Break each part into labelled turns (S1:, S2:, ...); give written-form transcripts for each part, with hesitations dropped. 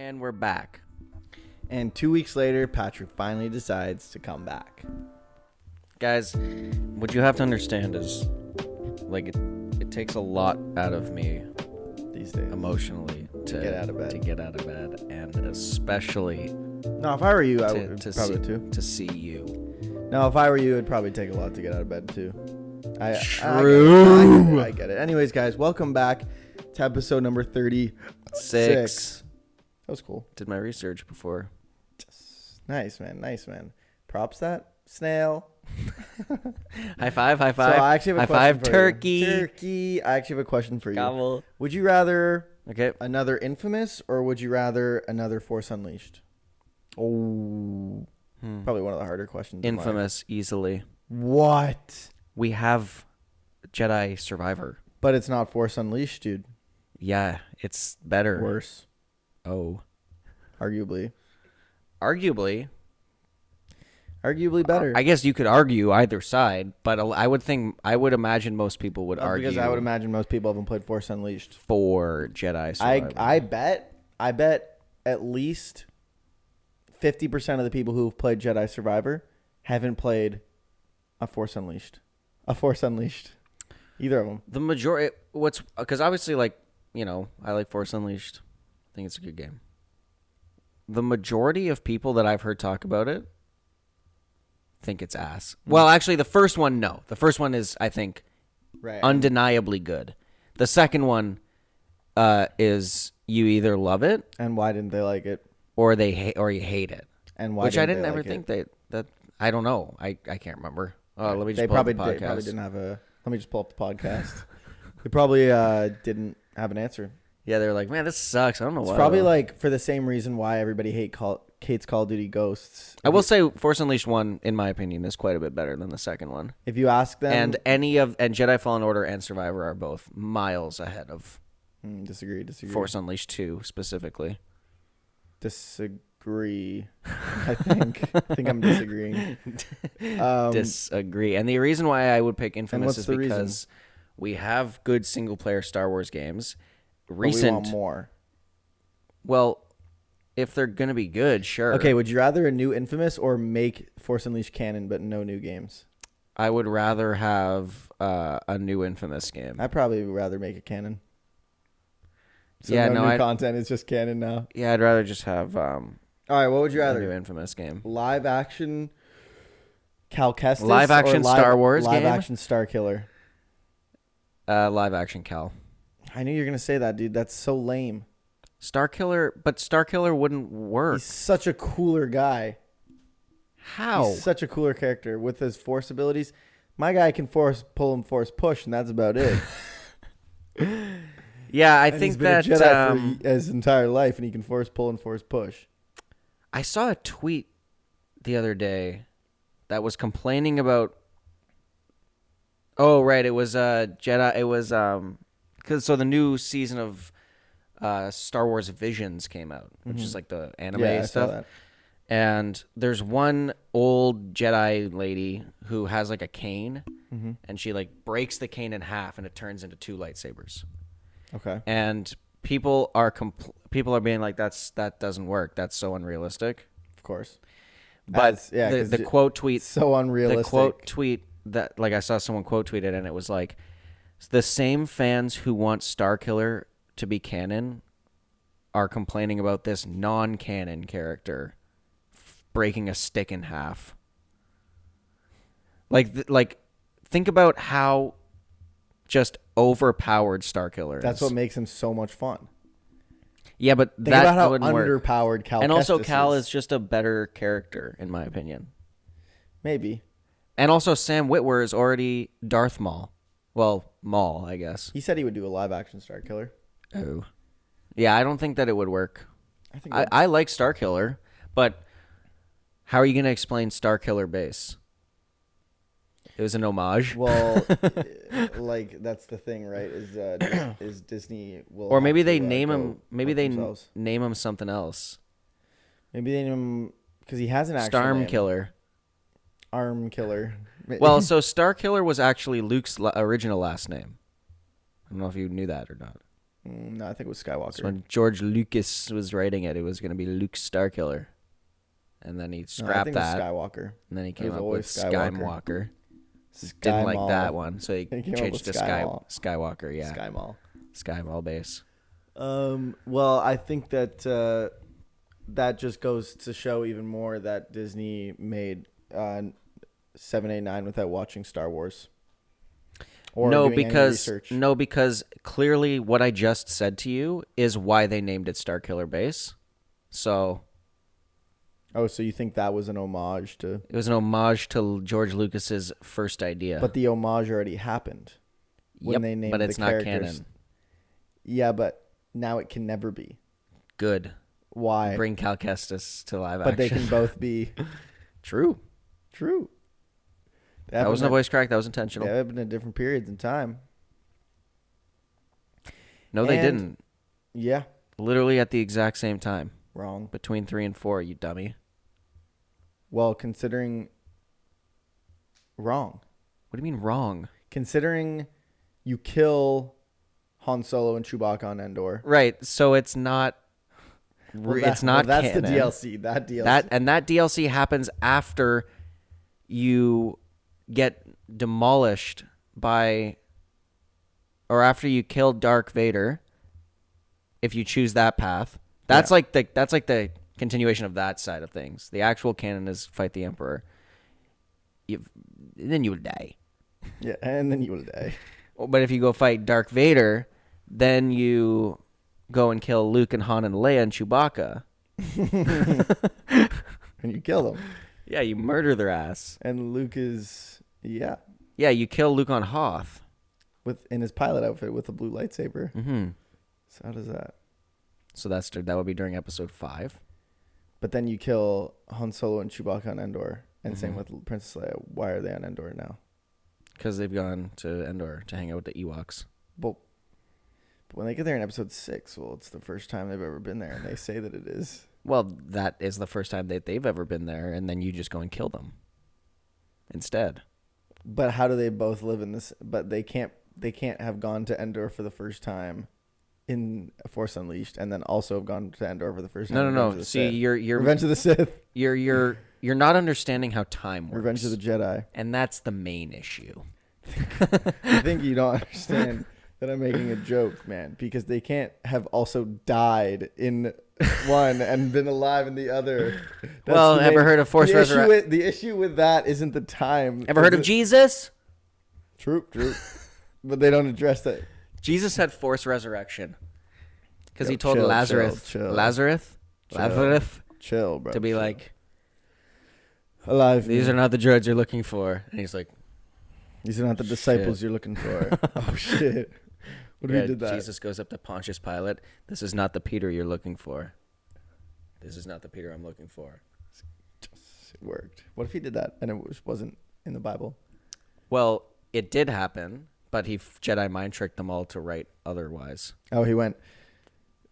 S1: And we're back.
S2: And 2 weeks later, Patrick finally decides to come back.
S1: Guys, what you have to understand is, like, it takes a lot out of me
S2: These days.
S1: emotionally to
S2: get out of bed.
S1: To get out of bed, and especially
S2: No, if I were you, I would probably
S1: see,
S2: too.
S1: to see you.
S2: No, if I were you, it'd probably take a lot to get out of bed too.
S1: True.
S2: I get it. Anyways, guys, welcome back to episode number 36. That was cool.
S1: Did my research before.
S2: Nice, man. Props that snail.
S1: High five.
S2: So I actually have a
S1: High five,
S2: question for
S1: turkey.
S2: you. Turkey. I actually have a question for you.
S1: Gobble.
S2: Would you rather
S1: Okay.
S2: another Infamous or would you rather another Force Unleashed? Oh, probably one of the harder questions.
S1: Infamous, easily.
S2: What?
S1: We have Jedi Survivor.
S2: But it's not Force Unleashed, dude.
S1: Yeah, it's better.
S2: Worse.
S1: Oh.
S2: Arguably better.
S1: I guess you could argue either side, but I would imagine most people would argue.
S2: Because I would imagine most people haven't played Force Unleashed.
S1: For Jedi Survivor.
S2: I bet at least 50% of the people who've played Jedi Survivor haven't played a Force Unleashed. Either of them.
S1: The majority, because obviously, like, you know, I like Force Unleashed. I think it's a good game. The majority of people that I've heard talk about it think it's ass. Well, actually, the first one, no. The first one is, I think, undeniably good. The second one is you either love it,
S2: And why didn't they like it?
S1: or you hate it.
S2: And why?
S1: Which I
S2: didn't
S1: didn't
S2: they
S1: ever
S2: like
S1: think that I don't know. I can't remember. Let me just
S2: They
S1: pull up
S2: probably
S1: the podcast.
S2: probably didn't have a. Let me just pull up the podcast. They probably didn't have an answer.
S1: Yeah, they were like, man, this sucks. I don't know why.
S2: It's probably like for the same reason why everybody hates Call of Duty Ghosts.
S1: I will say Force Unleashed 1, in my opinion, is quite a bit better than the second one.
S2: If you ask them,
S1: And Jedi Fallen Order and Survivor are both miles ahead of
S2: disagree.
S1: Force Unleashed 2 specifically.
S2: Disagree. I think I'm disagreeing.
S1: Disagree. And the reason why I would pick Infamous is
S2: the
S1: because
S2: reason?
S1: we have good single player Star Wars games.
S2: But we want more.
S1: Well, if they're gonna be good, sure.
S2: Okay, would you rather a new Infamous or make Force Unleashed canon but no new games?
S1: I would rather have a new Infamous game.
S2: I'd probably rather make it canon. So
S1: Yeah,
S2: new content is just canon now.
S1: Yeah, I'd rather just have
S2: All right, what would you
S1: a
S2: rather?
S1: new Infamous game.
S2: Live action Cal Kestis
S1: Live action
S2: or
S1: Star Wars
S2: live
S1: game?
S2: action Star Killer?
S1: Live action Cal.
S2: I knew you were going to say that, dude. That's so lame.
S1: But Star Killer wouldn't work.
S2: He's such a cooler guy.
S1: How?
S2: He's such a cooler character with his force abilities. My guy can force pull and force push, and that's about it.
S1: Yeah, I
S2: And
S1: think
S2: he's been
S1: that
S2: a Jedi for his entire life, and he can force pull and force push.
S1: I saw a tweet the other day that was complaining about. Oh, right, it was Jedi. It was so the new season of Star Wars Visions came out, which is like the anime
S2: Yeah, I saw
S1: stuff.
S2: that.
S1: And there's one old Jedi lady who has like a cane, and she like breaks the cane in half, and it turns into two lightsabers.
S2: Okay.
S1: And people are being like, that doesn't work. That's so unrealistic.
S2: Of course.
S1: But
S2: As-
S1: the quote tweet,
S2: so unrealistic.
S1: the quote tweet that, like, I saw someone quote tweet it, and it was like, the same fans who want Starkiller to be canon are complaining about this non-canon character breaking a stick in half. Like, think about how just overpowered Starkiller is.
S2: That's what makes him so much fun.
S1: Yeah, but
S2: Think
S1: that
S2: about how
S1: wouldn't work.
S2: underpowered Cal
S1: And also,
S2: Kestis
S1: Cal is just a better character, in my opinion.
S2: Maybe.
S1: And also, Sam Witwer is already Darth Maul. Well, Maul, I guess.
S2: He said he would do a live action Star Killer.
S1: Oh. Yeah, I don't think that it would work.
S2: I think
S1: I like Starkiller, but how are you going to explain Starkiller base? It was an homage.
S2: Well, like that's the thing, right? Is Disney will
S1: or maybe
S2: have to,
S1: they name him. Maybe
S2: help
S1: they
S2: themselves.
S1: name him something else.
S2: Maybe they name him because he has an actual
S1: Starm
S2: name.
S1: Killer.
S2: Arm Killer.
S1: Well, so Starkiller was actually Luke's original last name. I don't know if you knew that or not.
S2: No, I think it was Skywalker.
S1: So when George Lucas was writing it, it was going to be Luke Starkiller. And then he
S2: No, I
S1: scrapped
S2: think it was
S1: that.
S2: Skywalker.
S1: And then he
S2: It
S1: came
S2: was
S1: up
S2: always
S1: with
S2: Skywalker.
S1: Skywalker.
S2: Sky
S1: Didn't like
S2: Mall.
S1: that one, so he
S2: He came up
S1: changed
S2: with
S1: to
S2: Sky Mall.
S1: Skywalker. Yeah,
S2: Sky Mall.
S1: Sky Mall base.
S2: Well, I think that that just goes to show even more that Disney made 789 without watching Star Wars. Or
S1: No,
S2: doing any research.
S1: because clearly what I just said to you is why they named it Starkiller Base. So
S2: Oh, so you think that was an homage to?
S1: it was an homage to George Lucas's first idea.
S2: But the homage already happened when they named
S1: but it's
S2: the
S1: not
S2: characters.
S1: canon.
S2: Yeah, but now it can never be.
S1: Good.
S2: Why?
S1: Bring Cal Kestis to live
S2: But
S1: action.
S2: they can both be
S1: True.
S2: true.
S1: That wasn't a voice crack. That was intentional.
S2: They happened at different periods in time.
S1: No, they
S2: And-
S1: didn't.
S2: Yeah,
S1: Literally at the exact same time.
S2: wrong.
S1: Between 3 and 4, you dummy.
S2: Well, considering wrong.
S1: What do you mean wrong?
S2: Considering you kill Han Solo and Chewbacca on Endor.
S1: Right. So it's not. It's not.
S2: That's
S1: canon.
S2: the DLC. That DLC.
S1: That DLC happens after you get demolished by, or after you kill Dark Vader. If you choose that path, that's
S2: Yeah.
S1: like the continuation of that side of things. The actual canon is fight the Emperor. Then you will die.
S2: Yeah, and then you will die.
S1: But if you go fight Dark Vader, then you go and kill Luke and Han and Leia and Chewbacca.
S2: And you kill them.
S1: Yeah, you murder their ass.
S2: And Luke is
S1: Yeah, you kill Luke on Hoth.
S2: in his pilot outfit with a blue lightsaber.
S1: Mm-hmm.
S2: So how does that?
S1: So that would be during episode 5.
S2: But then you kill Han Solo and Chewbacca on Endor, and same
S1: Mhm.
S2: with Princess Leia. Why are they on Endor now?
S1: Because they've gone to Endor to hang out with the Ewoks.
S2: But when they get there in episode 6, well, it's the first time they've ever been there, and they say that it is.
S1: Well, that is the first time that they've ever been there, and then you just go and kill them instead.
S2: But how do they both live in this? But they can't have gone to Endor for the first time in Force Unleashed, and then also have gone to Endor for the first time.
S1: No.
S2: in Revenge of the
S1: See,
S2: Sith. Revenge of the Sith.
S1: You're not understanding how time works.
S2: Revenge of the Jedi.
S1: And that's the main issue.
S2: I think you don't understand that I'm making a joke, man, because they can't have also died in one and been alive in the other. That's
S1: Well,
S2: the
S1: ever heard of Force Resurrection?
S2: The issue with that isn't the time.
S1: Ever heard of Jesus?
S2: True. But they don't address that.
S1: Jesus had Force Resurrection because
S2: Yo,
S1: he told
S2: chill,
S1: Lazarus,
S2: chill.
S1: Lazarus
S2: Chill, bro.
S1: to be
S2: chill.
S1: like,
S2: alive.
S1: these are not the droids you're looking for. And he's like,
S2: These are not the disciples
S1: Shit.
S2: you're looking for. Oh shit! What if
S1: yeah,
S2: we did that?
S1: Jesus goes up to Pontius Pilate. This is not the Peter you're looking for. This is not the Peter I'm looking for.
S2: It worked. What if he did that and it wasn't in the Bible?
S1: Well, it did happen, but he Jedi mind tricked them all to write otherwise.
S2: Oh, he went.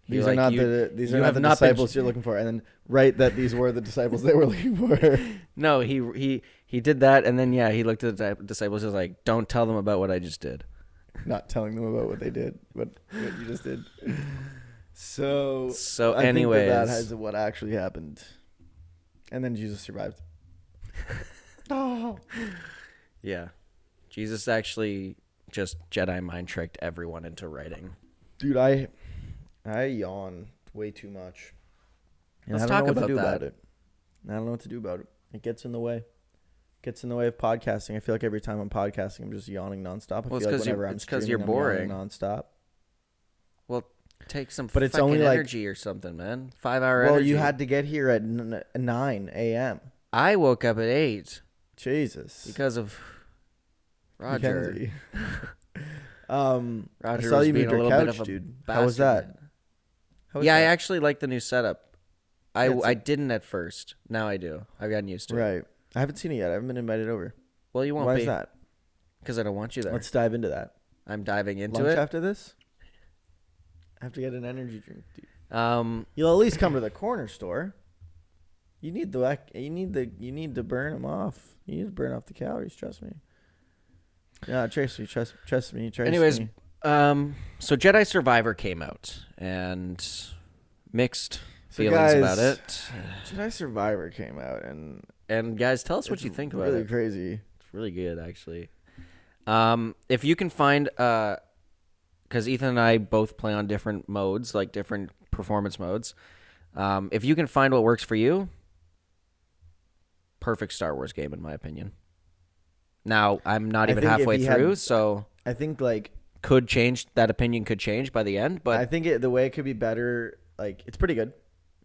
S2: These
S1: You're
S2: are
S1: like,
S2: not
S1: you-
S2: these
S1: you
S2: are not
S1: have
S2: the
S1: not been-
S2: disciples you're looking for, and then write that these were the disciples they were looking for.
S1: No, he did that, and then he looked at the disciples and was like, "Don't tell them about what I just did."
S2: Not telling them about what they did, what you just did. So I
S1: anyways,
S2: think that has what actually happened, and then Jesus survived. Oh,
S1: yeah, Jesus actually just Jedi mind tricked everyone into writing.
S2: dude, I yawn way too much. And
S1: Let's
S2: I don't
S1: talk
S2: know what
S1: about
S2: to do
S1: that.
S2: about it. I don't know what to do about it. It gets in the way. Gets in the way of podcasting. I feel like every time I'm podcasting, I'm just yawning nonstop. I
S1: Well, it's
S2: feel like
S1: 'cause you-
S2: whenever I'm
S1: it's 'cause
S2: streaming,
S1: you're
S2: I'm yawning
S1: boring.
S2: nonstop.
S1: Well, take some
S2: But it's
S1: fucking
S2: only like-
S1: energy or something, man. 5-hour
S2: Well,
S1: energy.
S2: you had to get here at 9 a.m.
S1: I woke up at 8
S2: Jesus.
S1: because of Roger.
S2: Mackenzie.
S1: Roger
S2: I saw
S1: was
S2: you
S1: being
S2: moved
S1: a
S2: your
S1: little bit
S2: couch,
S1: of a
S2: dude.
S1: bastard.
S2: How was that?
S1: man.
S2: How was
S1: Yeah, I
S2: that?
S1: actually like the new setup.
S2: Yeah, it's
S1: I didn't at first. Now I do. I've gotten used to it.
S2: Right. I haven't seen it yet. I haven't been invited over.
S1: Well, you won't
S2: Why
S1: be
S2: is that?
S1: because I don't want you there.
S2: Let's dive into that.
S1: I'm diving into
S2: Lunch
S1: it.
S2: after this? I have to get an energy drink, dude.
S1: You'll
S2: You'll at least come to the corner store. You need to burn them off. You need to burn off the calories. Trust me. Yeah, trust me. Trust me. Trust
S1: Anyways,
S2: me.
S1: So Jedi Survivor came out, and mixed
S2: So
S1: feelings
S2: guys,
S1: about it.
S2: Jedi Survivor came out, and
S1: And guys, tell us what
S2: it's
S1: you think about
S2: really
S1: it.
S2: crazy.
S1: It's really good, actually. If you can find, because Ethan and I both play on different modes, like different performance modes. If you can find what works for you, perfect Star Wars game, in my opinion. Now, I'm not
S2: I
S1: even
S2: think if
S1: halfway
S2: he
S1: through,
S2: had-
S1: so
S2: I think like
S1: could change. That opinion could change by the end, but
S2: I think the way it could be better, like it's pretty good.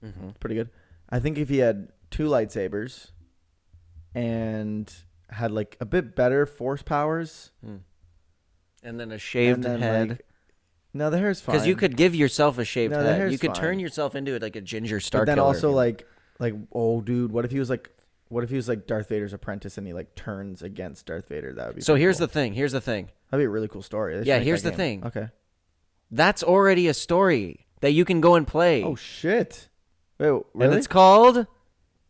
S1: Mhm.
S2: It's pretty good. I think if he had 2 lightsabers and had like a bit better force powers,
S1: And then a shaved
S2: and then
S1: head.
S2: like, no, the hair's fine.
S1: Because you could give yourself a shaved
S2: No, the
S1: head.
S2: hair's
S1: You could turn
S2: fine.
S1: yourself into like a ginger star
S2: but then
S1: killer if
S2: also
S1: you want.
S2: like oh dude, what if he was like Darth Vader's apprentice and he like turns against Darth Vader? That would be
S1: So
S2: pretty
S1: here's
S2: cool.
S1: the thing. Here's the thing.
S2: That'd be a really cool story. They should
S1: Yeah,
S2: make
S1: here's
S2: that
S1: the
S2: game.
S1: thing.
S2: Okay.
S1: That's already a story that you can go and play.
S2: Oh shit. Wait, really?
S1: And it's called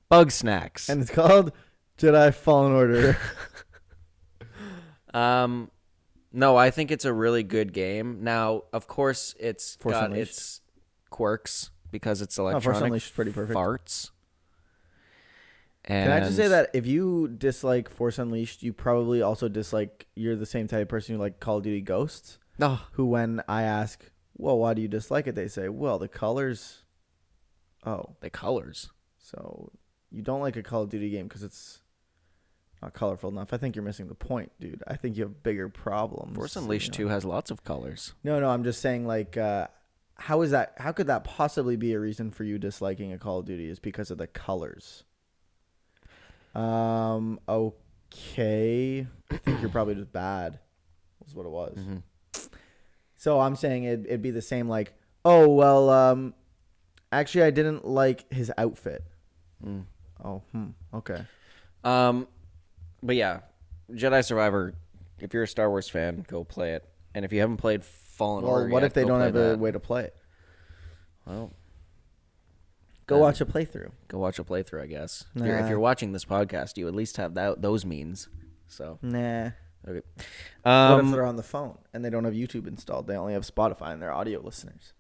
S1: Bug Snacks.
S2: And it's called Jedi Fallen Order.
S1: No, I think it's a really good game. Now, of course, it's
S2: Force
S1: got
S2: Unleashed.
S1: its quirks because it's
S2: Force
S1: electronic
S2: Unleashed is pretty perfect.
S1: farts. And
S2: Can I just say that if you dislike Force Unleashed, you probably also dislike. You're the same type of person who like Call of Duty Ghosts.
S1: No.
S2: Who, when I ask, well, why do you dislike it? They say, well, the colors. Oh,
S1: The colors.
S2: so you don't like a Call of Duty game because it's not colorful enough. I think you're missing the point, dude. I think you have bigger problems.
S1: Force Unleashed 2 has lots of colors.
S2: No, I'm just saying, like, how is that? How could that possibly be a reason for you disliking a Call of Duty? Is because of the colors? Okay. I think you're probably just bad. Was what it was.
S1: Mm-hmm.
S2: So I'm saying it'd be the same. Like, oh well, actually, I didn't like his outfit.
S1: Mm.
S2: Oh, okay.
S1: But yeah, Jedi Survivor. If you're a Star Wars fan, go play it. And if you haven't played Fallen
S2: Well,
S1: Order,
S2: what
S1: yet,
S2: if they
S1: go
S2: don't
S1: play
S2: have
S1: that.
S2: a way to play it?
S1: Well,
S2: Go
S1: then
S2: watch a playthrough.
S1: Go watch a playthrough, I guess.
S2: Nah.
S1: If you're watching this podcast, you at least have those means. So
S2: Nah.
S1: okay.
S2: What if they're on the phone and they don't have YouTube installed? They only have Spotify and they're audio listeners.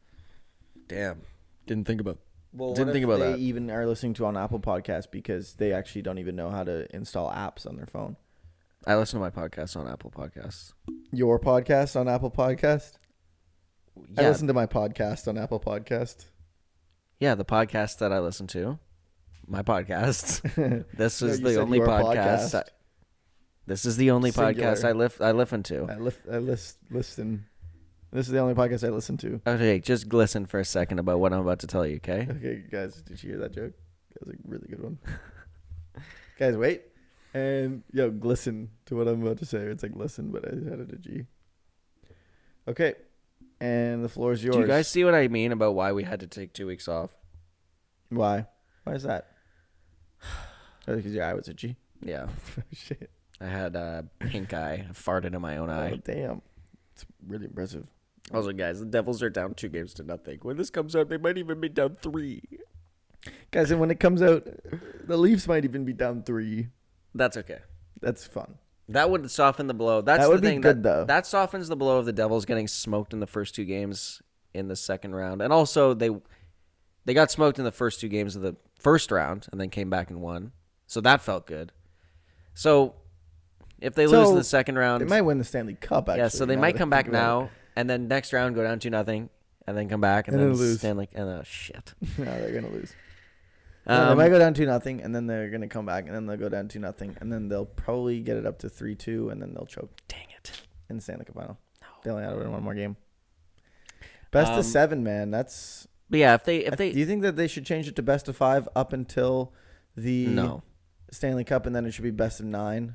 S1: Damn, didn't think about.
S2: Well,
S1: Didn't think about
S2: they
S1: that.
S2: even are listening to on Apple Podcasts because they actually don't even know how to install apps on their phone.
S1: I listen to my podcast on Apple Podcasts.
S2: Your podcast on Apple Podcast? I
S1: Yeah,
S2: listen to my podcast on Apple Podcast.
S1: yeah, the podcast that I listen to, my podcasts. This
S2: No,
S1: is
S2: you
S1: the
S2: said
S1: only
S2: your
S1: podcast.
S2: podcast.
S1: This is the only
S2: Singular.
S1: podcast I listen to.
S2: Listen. This is the only podcast I listen to.
S1: Okay, just listen for a second about what I'm about to tell you. Okay.
S2: Okay, guys, did you hear that joke? That was a really good one. Guys, wait. And, listen to what I'm about to say. It's like listen, but I added a G. Okay. And the floor is yours.
S1: Do you guys see what I mean about why we had to take 2 weeks off?
S2: Why? Why is that? Because your eye was itchy.
S1: Yeah,
S2: Shit.
S1: I had a pink eye. I farted in my own
S2: Oh,
S1: eye.
S2: damn. It's really impressive.
S1: Also, guys, the Devils are down 2 games to nothing. When this comes out, they might even be down 3.
S2: Guys, and when it comes out, the Leafs might even be down 3.
S1: That's okay.
S2: That's fun.
S1: That would soften the blow. That's
S2: That would
S1: the
S2: be
S1: thing.
S2: good, though.
S1: That softens the blow of the Devils getting smoked in the first 2 games in the second round. And also, they got smoked in the first 2 games of the first round and then came back and won. So that felt good. So if they lose in the second round,
S2: They might win the Stanley Cup, actually.
S1: yeah, so they
S2: now
S1: might
S2: that I
S1: come back
S2: think about
S1: now, and then next round go down 2-0, and then come back and
S2: And
S1: then
S2: then lose.
S1: Stanley. And shit.
S2: it. No, they're going to lose. No, they might go down 2-0, and then they're going to come back, and then they'll go down 2-0, and then they'll probably get it up to 3-2, and then they'll choke
S1: Dang it.
S2: in the Stanley Cup final.
S1: No.
S2: They only had to win one more game. Best of 7, man. That's.
S1: But yeah, if they
S2: Do you think that they should change it to best of 5 up until the
S1: no.
S2: Stanley Cup, and then it should be best of 9,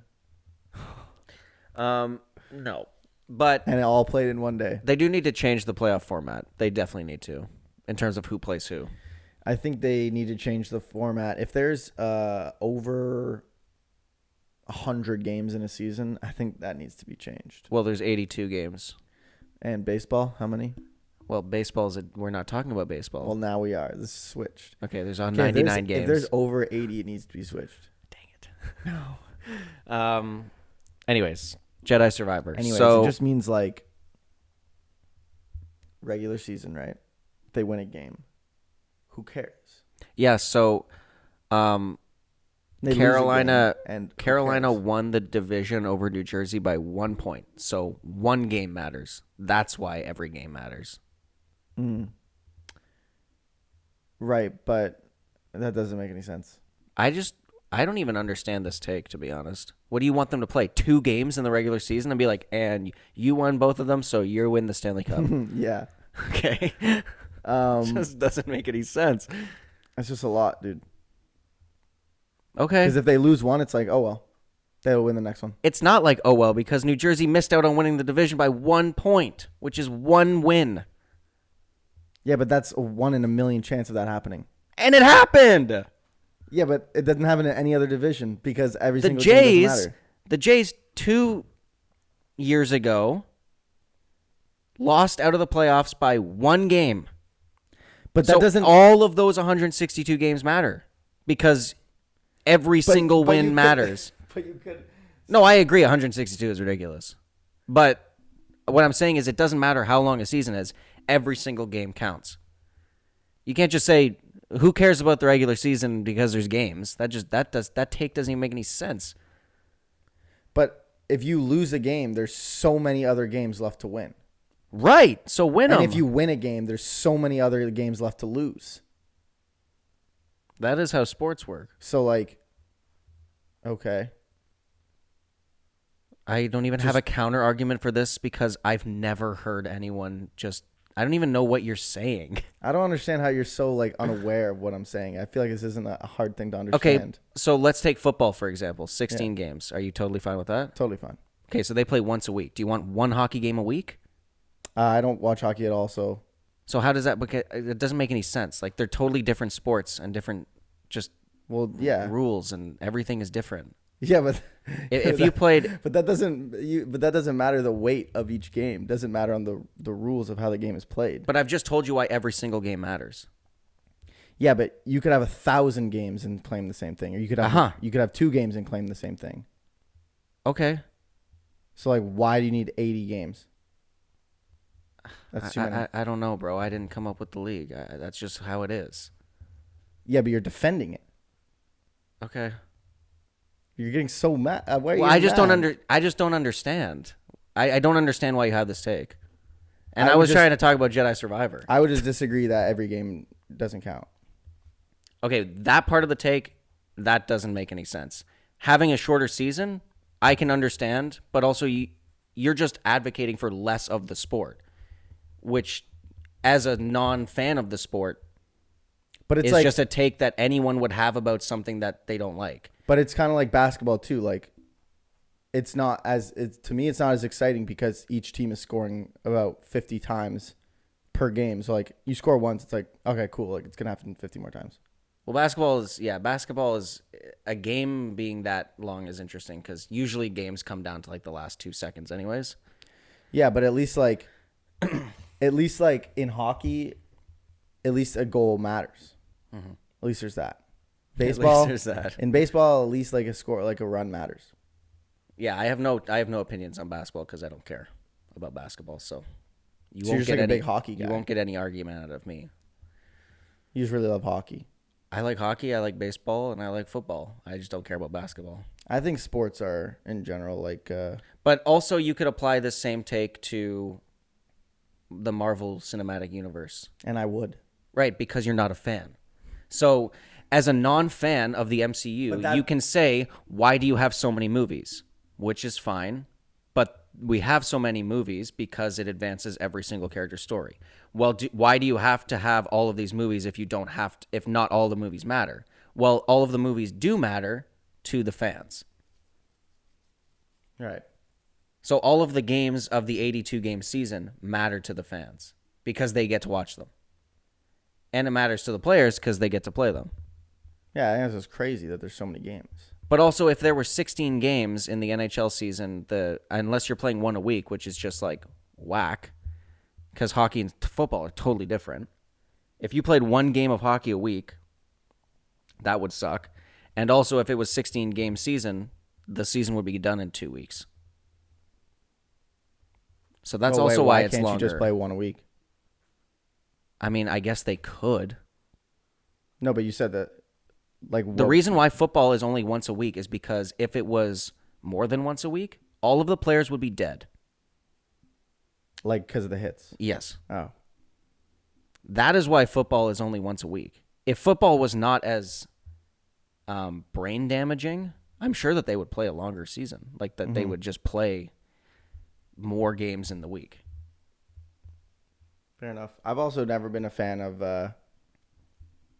S1: No. But
S2: and it all played in one day?
S1: they do need to change the playoff format. They definitely need to, in terms of who plays who.
S2: I think they need to change the format. If there's over 100 games in a season, I think that needs to be changed.
S1: Well, there's 82 games.
S2: And baseball, how many?
S1: Well, we're not talking about baseball.
S2: Well, now we are. This is switched.
S1: Okay, there's on
S2: Okay,
S1: 99 games.
S2: If there's over 80, it needs to be switched.
S1: Dang it. No. Anyways, Jedi Survivor.
S2: Anyways,
S1: so
S2: it just means like regular season, right? They win a game. Who cares?
S1: Yeah, so
S2: They lose a game,
S1: Carolina
S2: and who
S1: Carolina
S2: cares?
S1: won the division over New Jersey by 1 point. So one game matters. That's why every game matters.
S2: Mm. Right, but that doesn't make any sense.
S1: I don't even understand this take, to be honest. What do you want them to play? 2 games in the regular season and be like, and you won both of them, so you win the Stanley Cup.
S2: Yeah.
S1: Okay. Just doesn't make any sense.
S2: It's just a lot, dude.
S1: Okay.
S2: Because if they lose one, it's like, oh well, they'll win the next one.
S1: It's not like, oh, well, because New Jersey missed out on winning the division by 1 point, which is one win.
S2: Yeah, but that's a 1 in a million chance of that happening.
S1: And it happened.
S2: Yeah, but it doesn't happen in any other division because every
S1: The
S2: single game doesn't
S1: Jays,
S2: matter.
S1: the Jays 2 years ago lost out of the playoffs by 1 game.
S2: But that
S1: So
S2: doesn't.
S1: all of those 162 games matter because every single
S2: but you
S1: win
S2: could-
S1: matters.
S2: But you could.
S1: No, I agree. 162 is ridiculous. But what I'm saying is it doesn't matter how long a season is. Every single game counts. You can't just say, who cares about the regular season because there's games. That take doesn't even make any sense.
S2: But if you lose a game, there's so many other games left to win.
S1: Right. So win them.
S2: And if you win a game, there's so many other games left to lose.
S1: That is how sports work.
S2: So like, okay.
S1: I don't even have a counter argument for this because I've never heard anyone I don't even know what you're saying.
S2: I don't understand how you're so like unaware of what I'm saying. I feel like this isn't a hard thing to
S1: Okay,
S2: understand.
S1: so let's take football, for example. 16 games. Are you totally fine with that?
S2: Totally fine.
S1: Okay, so they play once a week. Do you want one hockey game a week?
S2: I don't watch hockey at all, so
S1: So how does that, because it doesn't make any sense. Like, they're totally different sports and different just
S2: well, yeah,
S1: rules, and everything is different.
S2: yeah, but
S1: If you played,
S2: but that doesn't matter. The weight of each game doesn't matter on the rules of how the game is played.
S1: but I've just told you why every single game matters.
S2: Yeah, but you could have 1,000 games and claim the same thing, or you could have you could have 2 games and claim the same thing.
S1: Okay.
S2: So like, why do you need 80 games? That's too many.
S1: I don't know, bro. I didn't come up with the league. That's just how it is.
S2: Yeah, but you're defending it.
S1: Okay.
S2: You're getting so mad. Why are you
S1: Well, I
S2: getting
S1: just
S2: mad?
S1: I just don't understand. I don't understand why you have this take. And
S2: I
S1: I
S2: would
S1: was
S2: just-
S1: trying to talk about Jedi Survivor.
S2: I would just disagree that every game doesn't count.
S1: Okay, that part of the take, that doesn't make any sense. Having a shorter season, I can understand, but also you're just advocating for less of the sport, which, as a non-fan of the sport,
S2: But it's
S1: is
S2: like,
S1: just a take that anyone would have about something that they don't like.
S2: but it's kind of like basketball too. Like, it's not as to me, it's not as exciting because each team is scoring about 50 times per game. So like, you score once, it's like, okay, cool. Like, it's gonna happen 50 more times.
S1: Well, basketball is a game being that long is interesting because usually games come down to like the last 2 seconds, anyways.
S2: Yeah, but at least like, at least like in hockey, at least a goal matters.
S1: Mm-hmm.
S2: At least there's that.
S1: At least
S2: Baseball,
S1: there's that.
S2: in baseball, at least like a score, like a run matters.
S1: Yeah, I have no opinions on basketball because I don't care about basketball. So you
S2: So you're
S1: won't
S2: just
S1: get
S2: like a
S1: any
S2: big hockey guy.
S1: You won't get any argument out of me.
S2: You just really love hockey.
S1: I like hockey, I like baseball, and I like football. I just don't care about basketball.
S2: I think sports are in general like.
S1: But also, you could apply this same take to the Marvel Cinematic Universe,
S2: And I would.
S1: right? Because you're not a fan. So, as a non-fan of the
S2: But
S1: MCU,
S2: that-
S1: you can say, "Why do you have so many movies?" Which is fine, but we have so many movies because it advances every single character's story. Well, why do you have to have all of these movies if you don't have to, if not all the movies matter? Well, all of the movies do matter to the fans.
S2: Right.
S1: So all of the games of the 82 game season matter to the fans because they get to watch them. And it matters to the players because they get to play them.
S2: Yeah, I think it's just crazy that there's so many games.
S1: But also, if there were 16 games in the NHL season, unless you're playing one a week, which is just like whack, because hockey and football are totally different. If you played one game of hockey a week, that would suck. And also, if it was 16 game season, the season would be done in 2 weeks. So that's
S2: Well,
S1: also
S2: wait,
S1: why it's
S2: can't
S1: longer.
S2: you just play one a week?
S1: I mean, I guess they could.
S2: No, but you said that. Like
S1: The reason why football is only once a week is because if it was more than once a week, all of the players would be dead.
S2: Like because of the hits.
S1: Yes.
S2: Oh.
S1: That is why football is only once a week. If football was not as brain damaging, I'm sure that they would play a longer season. Like that they would just play more games in the week.
S2: Fair enough. I've also never been a fan of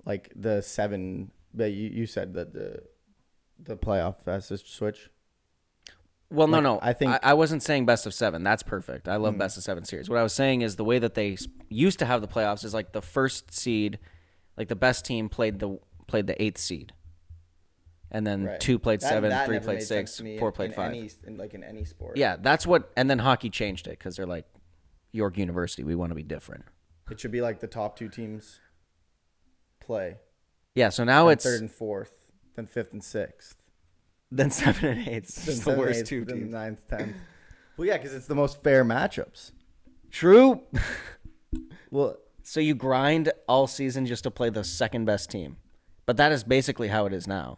S2: like the 7. But you said that the playoff has to switch.
S1: Well,
S2: Like,
S1: no.
S2: I think
S1: I wasn't saying best of 7. That's perfect. I love best of 7 series. What I was saying is the way that they used to have the playoffs is like the first seed, like the best team played the 8th seed, and then
S2: Right.
S1: 2 played 7,
S2: that
S1: 3
S2: never
S1: played
S2: made sense
S1: 6,
S2: to me
S1: 4 played 5.
S2: In any sport.
S1: Yeah, that's what. And then hockey changed it because they're like York University. We want to be different.
S2: It should be like the top 2 teams play.
S1: Yeah, so now
S2: Then
S1: it's
S2: 3rd and 4th, then 5th and 6th.
S1: then 7 and 8. It's
S2: Then
S1: the
S2: 7th,
S1: worst
S2: 8th,
S1: 2
S2: then
S1: teams.
S2: 9th, 10th. Well, yeah, because it's the most fair matchups.
S1: True.
S2: Well,
S1: So you grind all season just to play the second best team, but that is basically how it is now.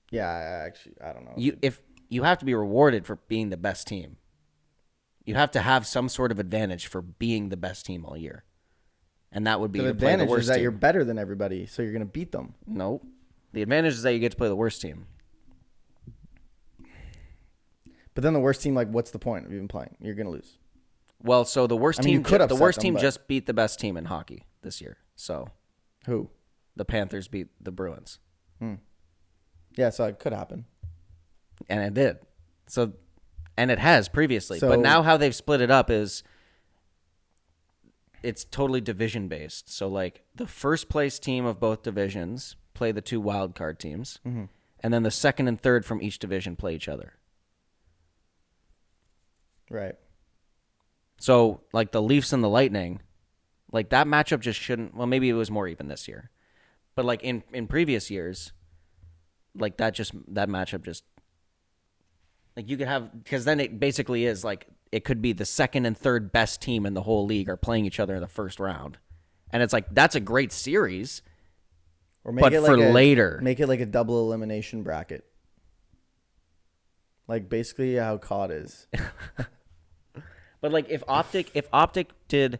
S2: yeah, I don't know.
S1: If you have to be rewarded for being the best team, you have to have some sort of advantage for being the best team all year, and that would be
S2: the
S1: to play the
S2: advantage
S1: worst
S2: is that
S1: team.
S2: you're better than everybody, so you're going to beat them.
S1: No, the advantage is that you get to play the worst team.
S2: But then the worst team, like, what's the point of even playing? You're going to lose.
S1: Well, so the worst
S2: I mean, you
S1: team,
S2: could
S1: the
S2: upset
S1: worst
S2: them,
S1: team
S2: but-
S1: just beat the best team in hockey this year. So
S2: Who?
S1: the Panthers beat the Bruins,
S2: Yeah, so it could happen.
S1: and it did. So, and it has previously, but
S2: So-
S1: now how they've split it up is it's totally division based. So like the first place team of both divisions play the 2 wild card teams, and then the second and third from each division play each other.
S2: Right.
S1: So like the Leafs and the Lightning, like that matchup just shouldn't. Well, maybe it was more even this year, but like in previous years, like that matchup just like you could have, because then it basically is like it could be the second and third best team in the whole league are playing each other in the first round, and it's like that's a great series.
S2: Or make
S1: But
S2: it
S1: for
S2: like
S1: later.
S2: Make it like a double elimination bracket. Like basically how COD is.
S1: But like if Optic did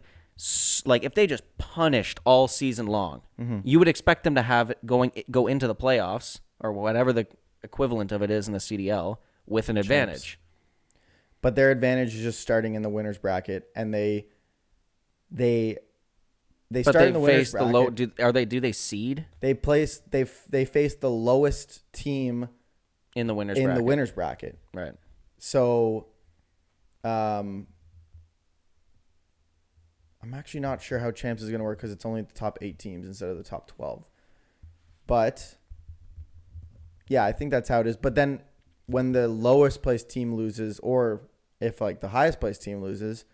S1: like if they just punished all season long, you would expect them to have it go into the playoffs or whatever the equivalent of it is in the CDL with an advantage.
S2: But their advantage is just starting in the winner's bracket, and they
S1: But
S2: start
S1: they
S2: in the winner's
S1: face the
S2: bracket.
S1: low. Do they seed
S2: They face the lowest team
S1: in the winners
S2: in
S1: bracket?
S2: the winner's bracket.
S1: Right.
S2: So, I'm actually not sure how champs is going to work because it's only the top 8 teams instead of the top 12. But yeah, I think that's how it is. But then when the lowest place team loses, or if like the highest place team loses,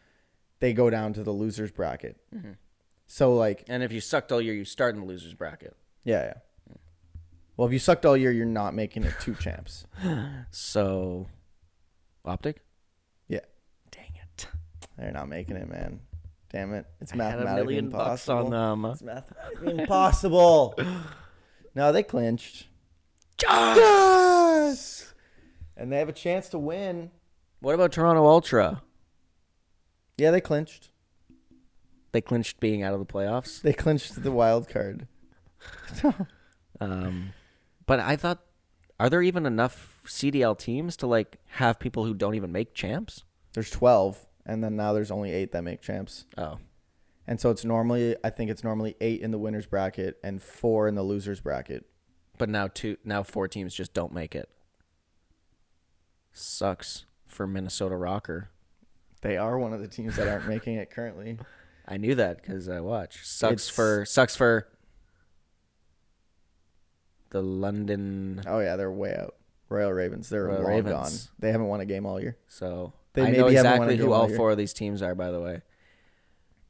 S2: they go down to the losers bracket. So like,
S1: And if you sucked all year, you start in the losers bracket.
S2: yeah. Well, if you sucked all year, you're not making it 2 champs.
S1: So, Optic.
S2: Yeah.
S1: Dang it!
S2: They're not making it, man. Damn it. It's
S1: I had $1
S2: mathematically
S1: million
S2: impossible.
S1: on them.
S2: It's mathematically impossible. No, they clinched.
S1: Yes!
S2: And they have a chance to win.
S1: What about Toronto Ultra?
S2: Yeah, they clinched.
S1: They clinched being out of the playoffs.
S2: They clinched the wild card.
S1: But I thought, are there even enough CDL teams to like have people who don't even make champs?
S2: There's 12, and then now there's only 8 that make champs.
S1: Oh,
S2: And so I think it's normally 8 in the winner's bracket and 4 in the loser's bracket.
S1: but now 4 teams just don't make it. Sucks for Minnesota Rocker.
S2: They are one of the teams that aren't making it currently.
S1: I knew that because I watch. Sucks
S2: It's-
S1: for the London.
S2: Oh, yeah, they're way out. Royal Ravens, they're
S1: Royal
S2: long
S1: Ravens.
S2: gone. They haven't won a game all year.
S1: So
S2: They
S1: I know
S2: maybe haven't won a
S1: exactly
S2: game
S1: who
S2: all
S1: all
S2: year.
S1: 4 of these teams are. By the way,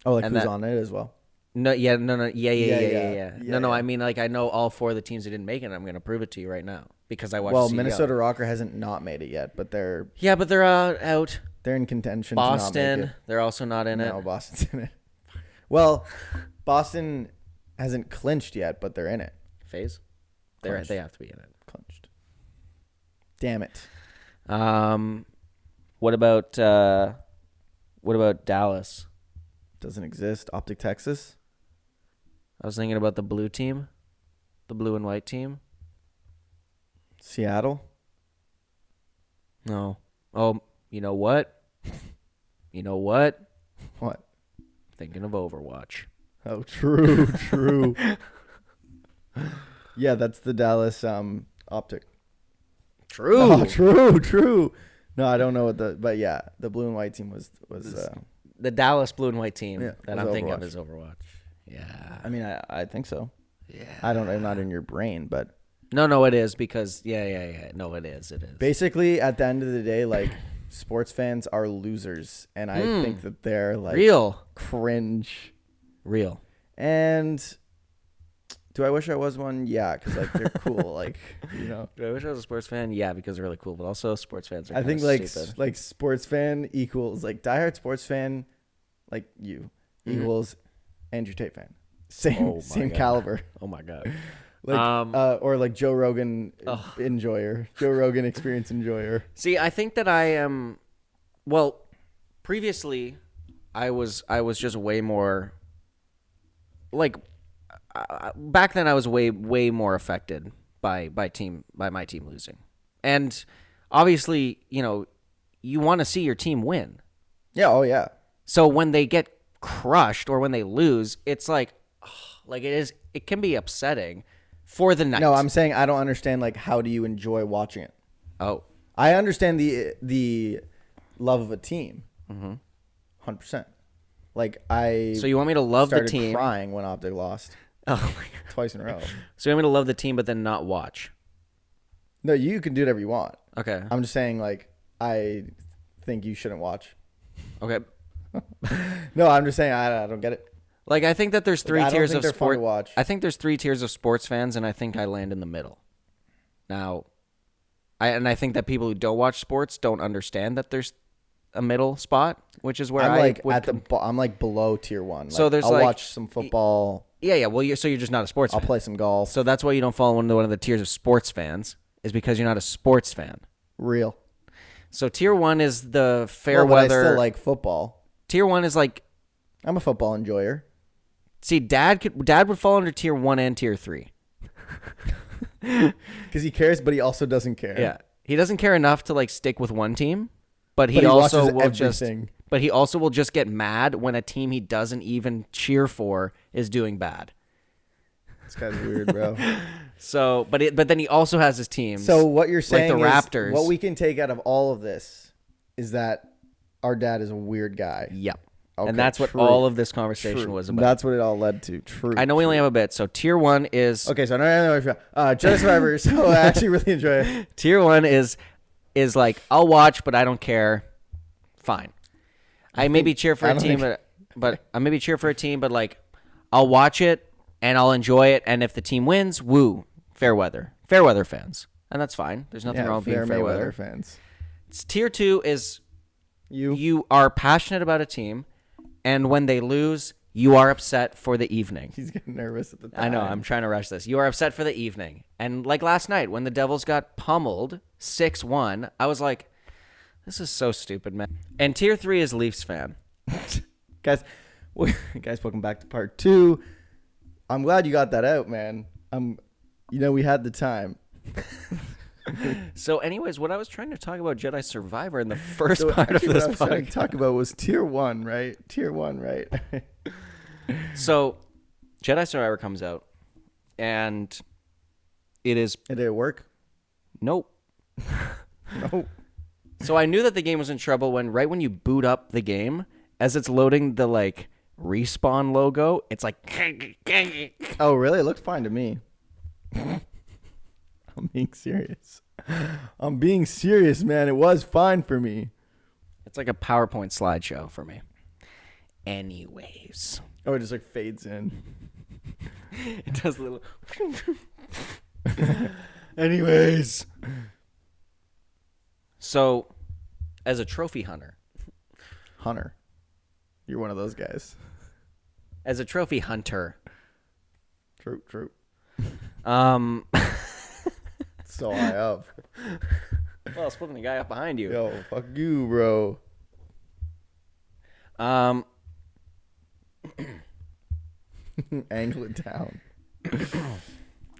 S2: Oh, like
S1: And
S2: who's
S1: that-
S2: on it as well?
S1: no, yeah.
S2: Yeah,
S1: No,
S2: yeah.
S1: I mean, like I know all 4 of the teams that didn't make it. And I'm going to prove it to you right now because I watched.
S2: Well,
S1: CDL.
S2: Minnesota Rocker hasn't not made it yet, but they're
S1: Yeah, but they're out.
S2: in contention to not
S1: Boston,
S2: make it.
S1: they're also not in it.
S2: No, Boston's in it. Well, Boston hasn't clinched yet, but they're in it.
S1: Phase.
S2: Clinched.
S1: They have to be in it.
S2: Clinched. Damn it.
S1: What about Dallas?
S2: Doesn't exist. Optic Texas.
S1: I was thinking about the blue team, the blue and white team.
S2: Seattle.
S1: No. Oh, you know what? You know what?
S2: What?
S1: Thinking of Overwatch.
S2: Oh, true, true. Yeah, that's the Dallas Optic.
S1: True.
S2: Oh, true. No, I don't know but yeah, the blue and white team was
S1: The Dallas blue and white team
S2: Yeah,
S1: that
S2: was
S1: I'm thinking of
S2: Overwatch.
S1: is Overwatch. Yeah.
S2: I mean, I think so.
S1: Yeah.
S2: I'm not in your brain, but
S1: No, it is because yeah. No, it is.
S2: basically at the end of the day, like sports fans are losers, and I think that they're like
S1: Real.
S2: cringe.
S1: Real.
S2: And do I wish I was one? Yeah, because like they're cool, like
S1: Do I wish I was a sports fan? Yeah, because they're really cool, but also sports fans are
S2: I think
S1: kinda
S2: like
S1: stupid.
S2: like sports fan equals like diehard sports fan, like you equals Andrew Tate fan. Same
S1: God.
S2: caliber.
S1: Oh my god.
S2: Like or like Joe Rogan enjoyer, Joe Rogan experience enjoyer.
S1: See, I think that I am. Well, previously, I was just way more. Like, back then, I was way more affected by my team losing, and obviously, you want to see your team win.
S2: Yeah. Oh yeah.
S1: So when they get crushed or when they lose, it's like it is. It can be upsetting for the night.
S2: No, I'm saying I don't understand. Like, how do you enjoy watching it?
S1: Oh,
S2: I understand the love of a team, 100%. Like
S1: so you want me to love the
S2: started
S1: team?
S2: crying when Optic lost
S1: Oh my god.
S2: twice in a row.
S1: So you want me to love the team, but then not watch?
S2: No, you can do whatever you want.
S1: Okay.
S2: I'm just saying, like, I think you shouldn't watch.
S1: Okay.
S2: No, I'm just saying I don't get it.
S1: Like, I think that there's three
S2: I don't
S1: tiers
S2: think
S1: of
S2: they're fun
S1: sport.
S2: to watch.
S1: I think there's three tiers of sports fans, and I think I land in the middle. Now, I think that people who don't watch sports don't understand that there's a middle spot, which is where
S2: I'm
S1: I
S2: like
S1: would
S2: I'm like below tier 1.
S1: So
S2: Like,
S1: there's
S2: I'll
S1: like-
S2: watch some football.
S1: yeah. Well, so you're just not a sports
S2: I'll
S1: fan.
S2: play some golf.
S1: So that's why you don't fall into one of the tiers of sports fans, is because you're not a sports fan.
S2: Real.
S1: So tier 1 is the fair
S2: Well, but
S1: weather.
S2: I still like football.
S1: Tier 1 is like,
S2: I'm a football enjoyer.
S1: see, Dad would fall under tier 1 and tier 3.
S2: Because he cares, but he also doesn't care.
S1: Yeah, he doesn't care enough to like stick with one team, but he
S2: But he
S1: also
S2: watches
S1: will just.
S2: everything.
S1: But he also will just get mad when a team he doesn't even cheer for is doing bad.
S2: This guy's weird, bro.
S1: So, but then he also has his teams.
S2: So what you're saying
S1: the
S2: is
S1: Raptors.
S2: what we can take out of all of this is that our dad is a weird guy.
S1: Yep.
S2: Okay,
S1: And that's what
S2: true.
S1: all of this conversation
S2: True.
S1: was about.
S2: That's what it all led to. True.
S1: I know we only have a bit. So tier 1 is
S2: Okay, so I know Jedi Survivor. So I actually really enjoy it.
S1: tier 1 is like, I'll watch, but I don't care. Fine. I maybe cheer for
S2: I
S1: a
S2: don't
S1: team,
S2: think-
S1: but I maybe cheer for a team, but like, I'll watch it and I'll enjoy it. And if the team wins, woo, fair weather fans, and that's fine. There's nothing wrong with being fair weather.
S2: fans.
S1: It's tier 2 is
S2: You.
S1: you are passionate about a team, and when they lose, you are upset for the evening.
S2: He's getting nervous at the time.
S1: I know, I'm trying to rush this. You are upset for the evening. And like last night when the Devils got pummeled 6-1, I was like, this is so stupid, man. And tier 3 is Leafs fan.
S2: guys, welcome back to part 2. I'm glad you got that out, man. We had the time.
S1: So anyways, what I was trying to talk about Jedi Survivor in the first
S2: So
S1: part of
S2: actually
S1: this
S2: what I was trying to
S1: podcast.
S2: talk about was tier 1, right? Tier 1, right?
S1: So Jedi Survivor comes out, and it is
S2: Did it work?
S1: nope.
S2: No.
S1: So I knew that the game was in trouble right when you boot up the game, as it's loading the like respawn logo, it's like
S2: Oh, really? It looked fine to me. I'm being serious, man. It was fine for me.
S1: it's like a PowerPoint slideshow for me. Anyways,
S2: Oh, it just like fades in.
S1: it does a little.
S2: Anyways.
S1: So, as a trophy hunter,
S2: Hunter. You're one of those guys.
S1: as a trophy hunter.
S2: True.
S1: Um,
S2: So high up.
S1: well, splitting the guy up behind you.
S2: Yo, fuck you, bro. Angle it down.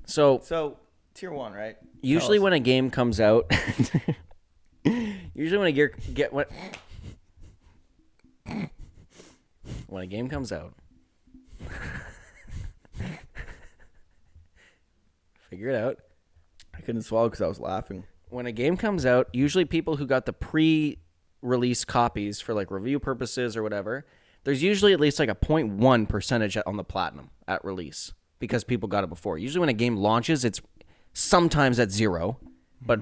S1: So
S2: tier 1, right?
S1: usually when a game comes out, usually when a gear get when a game comes out, figure it out.
S2: I couldn't swallow because I was laughing.
S1: When a game comes out, usually people who got the pre-release copies for like review purposes or whatever, there's usually at least like a 0.1 percentage on the platinum at release because people got it before. Usually when a game launches, it's sometimes at 0, but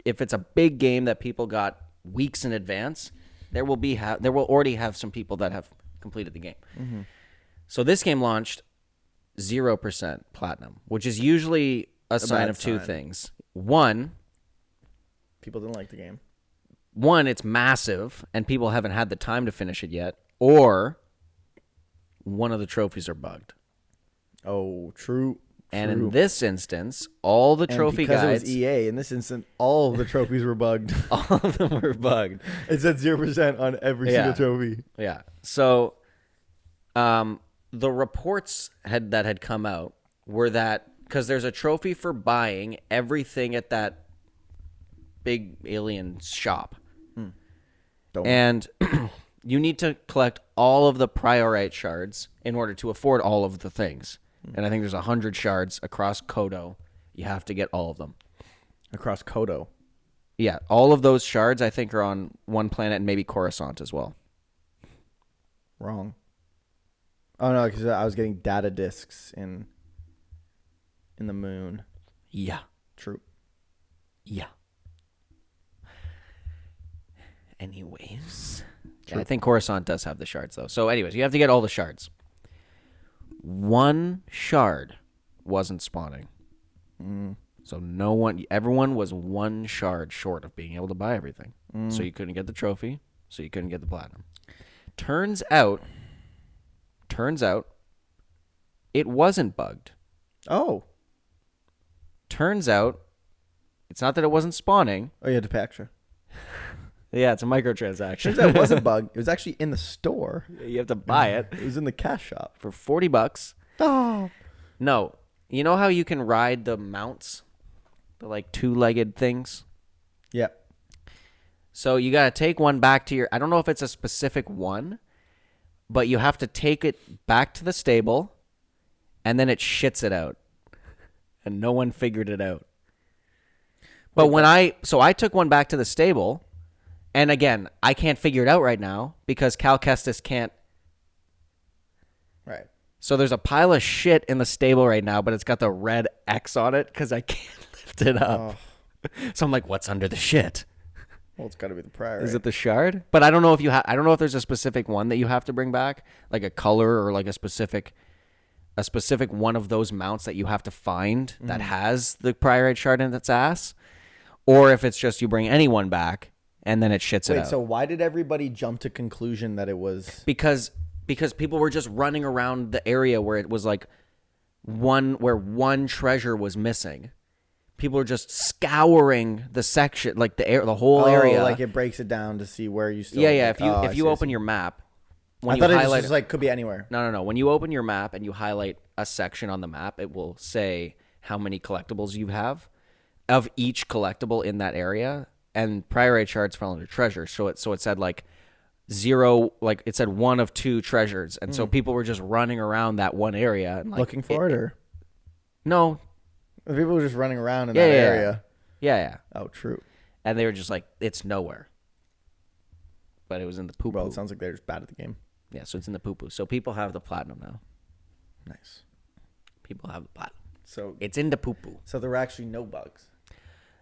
S1: if it's a big game that people got weeks in advance, there will already have some people that have completed the game.
S2: Mm-hmm.
S1: So this game launched 0% platinum, which is usually a sign of two things. One,
S2: people didn't like the game.
S1: One, it's massive and people haven't had the time to finish it yet, or one of the trophies are bugged.
S2: Oh, true.
S1: And in this instance, all the trophy
S2: because
S1: guides,
S2: it was EA, in this instance, all of the trophies were bugged.
S1: all of them were bugged.
S2: It said 0% on every single trophy.
S1: Yeah. So, the reports that had come out were that because there's a trophy for buying everything at that big alien shop, and you need to collect all of the priorite shards in order to afford all of the things. And I think there's 100 shards across Kodo. You have to get all of them.
S2: Across Kodo.
S1: Yeah, all of those shards I think are on one planet and maybe Coruscant as well.
S2: Wrong. Oh no, because I was getting data discs in the moon.
S1: Yeah.
S2: True.
S1: Yeah. Anyways. Yeah, I think Coruscant does have the shards though. So anyways, you have to get all the shards. One shard wasn't spawning. So everyone was one shard short of being able to buy everything. So you couldn't get the trophy, so you couldn't get the platinum. Turns out it wasn't bugged.
S2: Oh.
S1: Turns out it's not that it wasn't spawning.
S2: Oh, you had to pay extra.
S1: Yeah, it's a microtransaction.
S2: Turns out it wasn't bugged. It was actually in the store.
S1: You have to buy it.
S2: It was in the cash shop.
S1: For $40.
S2: Oh.
S1: No. You know how you can ride the mounts? The like two-legged things?
S2: Yep.
S1: So you got to take one back to your... I don't know if it's a specific one, but you have to take it back to the stable, and then it shits it out. And no one figured it out. But I took one back to the stable, and again, I can't figure it out right now because Cal Kestis can't.
S2: Right.
S1: So there's a pile of shit in the stable right now, but it's got the red X on it because I can't lift it up. Oh. So I'm like, what's under the shit?
S2: Well, it's got to be the prior.
S1: Is it the shard? But I don't know if I don't know if there's a specific one that you have to bring back, like a color or like a specific one of those mounts that you have to find that has the priorite shard in its ass, or if it's just you bring anyone back and then it shits it out.
S2: Wait, so why did everybody jump to conclusion that it was...
S1: Because people were just running around the area where it was like one treasure was missing. People are just scouring the section, like the whole area.
S2: Like it breaks it down to see where you still...
S1: Yeah. If you open your map,
S2: I thought it was just like could be anywhere.
S1: No. When you open your map and you highlight a section on the map, it will say how many collectibles you have of each collectible in that area. And priorite shards fell under treasure, so it said like 0, like it said 1 of 2 treasures, and so people were just running around that one area and like,
S2: looking for it, or
S1: no.
S2: People were just running around in that area.
S1: Yeah.
S2: Oh, true.
S1: And they were just like, it's nowhere. But it was in the poo-poo.
S2: Well, it sounds like they're just bad at the game.
S1: Yeah, so it's in the poo-poo. So people have the platinum now.
S2: Nice.
S1: People have the platinum.
S2: So
S1: it's in the poo-poo.
S2: So there were actually no bugs.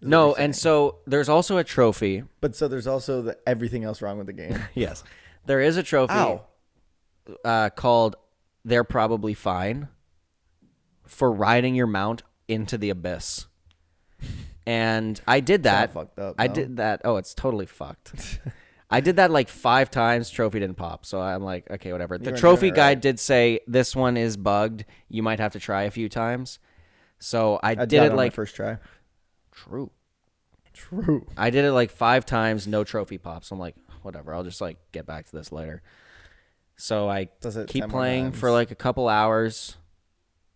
S1: No, and so there's also a trophy.
S2: But so there's also everything else wrong with the game.
S1: Yes. There is a trophy called They're Probably Fine for riding your mount into the abyss. And I did that.
S2: It's all fucked up.
S1: I did that. Oh, it's totally fucked. I did that like 5 times. Trophy didn't pop, so I'm like, okay, whatever. The
S2: weren't
S1: trophy
S2: doing it
S1: guide
S2: right.
S1: did say this one is bugged. You might have to try a few times. So I
S2: I
S1: did
S2: got
S1: it
S2: on my
S1: like
S2: first try.
S1: true.
S2: True.
S1: I did it like 5 times, no trophy pops. I'm like, whatever. I'll just like get back to this later. So I
S2: Does it
S1: keep
S2: 10 more
S1: playing for
S2: times?
S1: like a couple hours.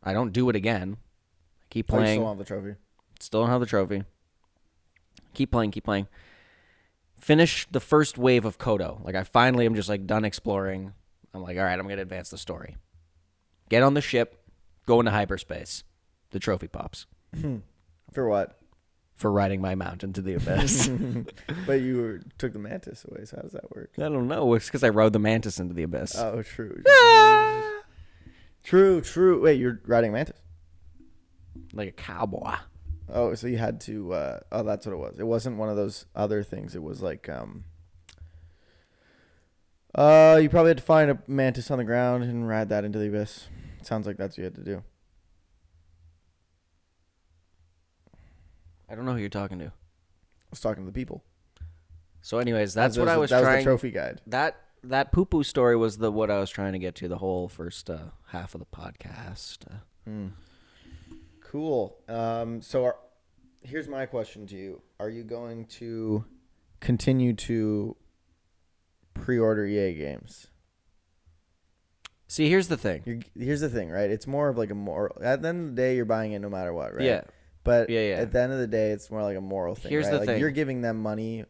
S1: I don't do it again. I keep
S2: Oh, you still
S1: playing.
S2: want the trophy?
S1: Still don't have the trophy. Keep playing, keep playing. Finish the first wave of Kodo. Like I finally am just like done exploring. I'm like, all right, I'm gonna advance the story. Get on the ship, go into hyperspace. The trophy pops
S2: For what?
S1: for riding my mount into the abyss.
S2: But you took the mantis away, so how does that work?
S1: I don't know. It's because I rode the mantis into the abyss.
S2: Oh, true. True. Wait, you're riding a mantis?
S1: Like a cowboy.
S2: Oh, so you had to. Oh, that's what it was. It wasn't one of those other things. It was like, you probably had to find a mantis on the ground and ride that into the abyss. Sounds like that's what you had to do.
S1: I don't know who you're talking to.
S2: I was talking to the people.
S1: So, anyways, that's what I was
S2: That was
S1: trying.
S2: the trophy guide.
S1: That poo poo story was what I was trying to get to. The whole first half of the podcast.
S2: Cool. Here's my question to you: are you going to continue to pre-order EA games?
S1: See, here's the thing.
S2: Here's the thing, right? It's more of like a moral. At the end of the day, you're buying it no matter what, right?
S1: Yeah.
S2: But
S1: Yeah.
S2: at the end of the day, it's more like a moral thing.
S1: Here's
S2: right?
S1: the
S2: like
S1: thing.
S2: You're giving them money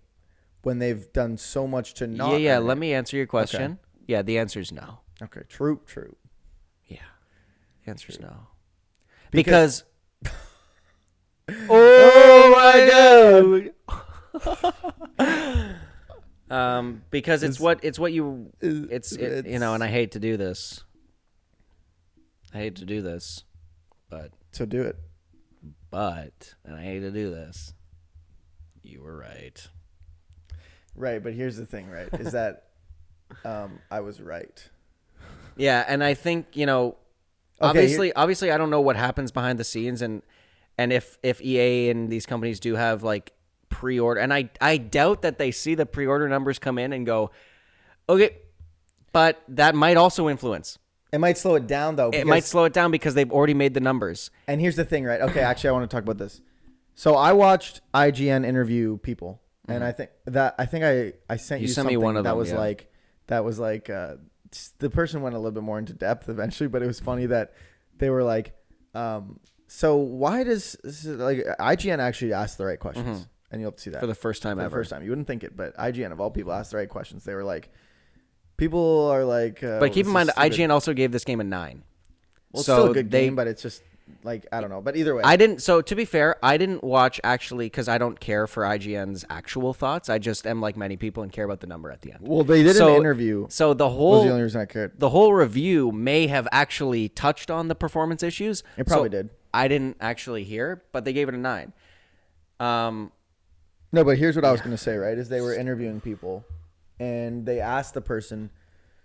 S2: when they've done so much to not.
S1: Yeah.
S2: earn
S1: Let
S2: it.
S1: me answer your question. Yeah, the answer is no.
S2: Okay. True.
S1: Yeah, the answer is no. Because oh my god. Because it's what you you know, and I hate to do this. But
S2: So do it.
S1: and I hate to do this. You were right.
S2: Right, but here's the thing, right? Is that I was right.
S1: Yeah, and I think, you know,
S2: Okay,
S1: obviously I don't know what happens behind the scenes and if EA and these companies do have like pre-order, and I doubt that they see the pre-order numbers come in and go, okay, but that might also influence.
S2: It might slow it down though.
S1: It might slow it down because they've already made the numbers.
S2: And here's the thing, right? Okay, actually, I want to talk about this. So I watched IGN interview people, and I think I sent you
S1: sent me
S2: something
S1: one of
S2: that
S1: them,
S2: was
S1: yeah.
S2: like the person went a little bit more into depth eventually, but it was funny that they were like, so why does like IGN actually asked the right questions, and you'll have to see that
S1: For the first time
S2: for the
S1: ever.
S2: first time. You wouldn't think it, but IGN of all people asked the right questions. They were like, people are like,
S1: But keep in mind, IGN also gave this game a 9.
S2: Well, it's
S1: so
S2: still a good game, but it's just like I don't know. But either way,
S1: So to be fair, I didn't watch actually because I don't care for IGN's actual thoughts. I just am like many people and care about the number at the end.
S2: well, they did an interview.
S1: So the
S2: Was
S1: whole
S2: the only reason I cared.
S1: the whole review may have actually touched on the performance issues.
S2: It probably
S1: So
S2: did.
S1: I didn't actually hear, but they gave it a 9.
S2: No, but here's what I was going to say, right? Is they were interviewing people, and they asked the person.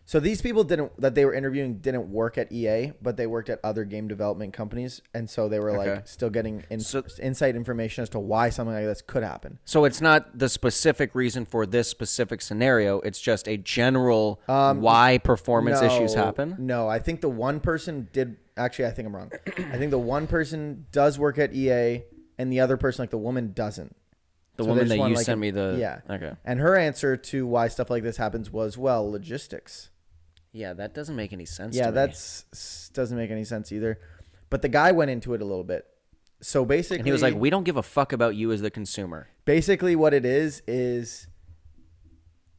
S2: So these people that they were interviewing didn't work at EA, but they worked at other game development companies, and so they were
S1: Okay.
S2: like still getting inside information as to why something like this could happen.
S1: So it's not the specific reason for this specific scenario. It's just a general why performance issues happen.
S2: No, I think the one person did. Actually, I think I'm wrong. I think the one person does work at EA, and the other person, like the woman, doesn't.
S1: The
S2: So they
S1: woman
S2: just
S1: that
S2: want,
S1: you
S2: like,
S1: sent me the
S2: yeah.
S1: Okay.
S2: And her answer to why stuff like this happens was, well, logistics.
S1: Yeah, that doesn't make any sense.
S2: Yeah,
S1: to me.
S2: that's doesn't make any sense either. But the guy went into it a little bit. So basically,
S1: And he was like, "We don't give a fuck about you as the consumer."
S2: basically what it is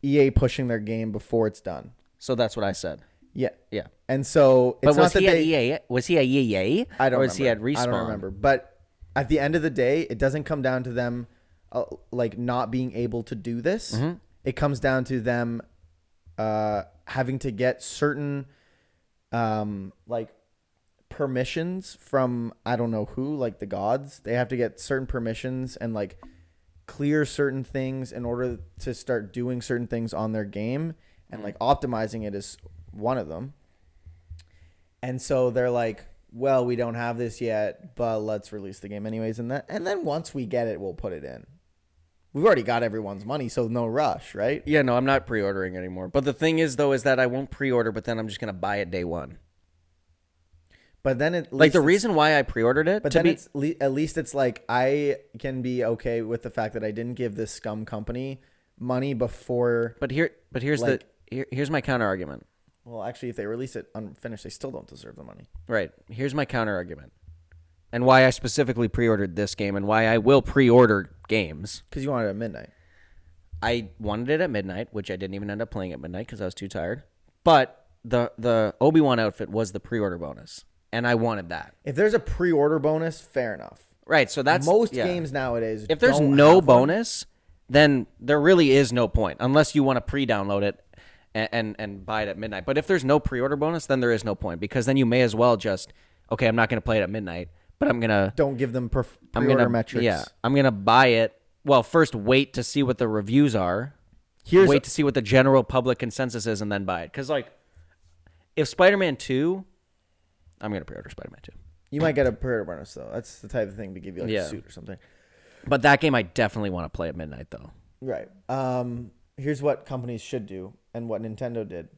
S2: EA pushing their game before it's done.
S1: So that's what I said.
S2: Yeah,
S1: Yeah.
S2: and so it's
S1: But was
S2: not
S1: he
S2: that
S1: at EA? Was he at EA?
S2: I don't
S1: Or
S2: remember.
S1: was he at Respawn?
S2: I don't remember. But at the end of the day, it doesn't come down to them like not being able to do this.
S1: Mm-hmm.
S2: It comes down to them having to get certain like permissions from I don't know who, like the gods. They have to get certain permissions and like clear certain things in order to start doing certain things on their game, and like optimizing it is one of them. And so they're like, well, we don't have this yet, but let's release the game anyways, and then once we get it, we'll put it in. We've already got everyone's money, so no rush, right?
S1: Yeah, no, I'm not pre-ordering anymore. But the thing is, though, is that I won't pre-order, but then I'm just gonna buy it day one.
S2: But then at least
S1: Like the reason why I pre-ordered it,
S2: but then it's at least it's like I can be okay with the fact that I didn't give this scum company money before.
S1: here's
S2: like,
S1: here's my counter argument.
S2: Well, actually, if they release it unfinished, they still don't deserve the money.
S1: Right. Here's my counter argument, and why I specifically pre-ordered this game, and why I will pre-order games.
S2: Because you wanted it at midnight.
S1: I wanted it at midnight, which I didn't even end up playing at midnight because I was too tired. But the Obi-Wan outfit was the pre-order bonus, and I wanted that.
S2: If there's a pre-order bonus, fair enough.
S1: Right. So that's
S2: most games nowadays.
S1: If there's no bonus, then there really is no point unless you want to pre-download it and buy it at midnight. But if there's no pre-order bonus, then there is no point because then you may as well just, okay, I'm not going to play it at midnight, but I'm going to...
S2: Don't give them pre-order metrics.
S1: Yeah, I'm going to buy it. Well, first wait to see what the reviews are. Wait to see what the general public consensus is and then buy it. Because, like, if Spider-Man 2... I'm going to pre-order Spider-Man 2.
S2: You might get a pre-order bonus, though. That's the type of thing to give you like a suit or something.
S1: But that game I definitely want to play at midnight, though.
S2: Right. Here's what companies should do and what Nintendo did,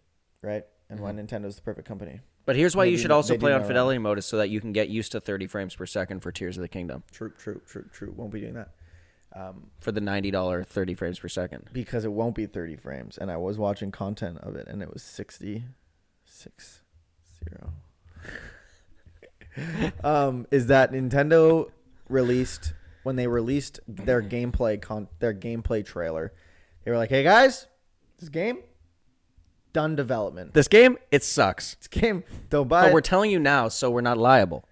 S2: right? And why Nintendo's the perfect company.
S1: But here's why you should also play on fidelity mode is so that you can get used to 30 frames per second for Tears of the Kingdom.
S2: True. Won't be doing that.
S1: For the $90 30 frames per second.
S2: Because it won't be 30 frames. And I was watching content of it, and it was 60. Is that Nintendo released... When they released their gameplay trailer, they were like, "Hey guys, this game done development.
S1: This game, it sucks.
S2: This game, don't buy it.
S1: But we're telling you now, so we're not liable.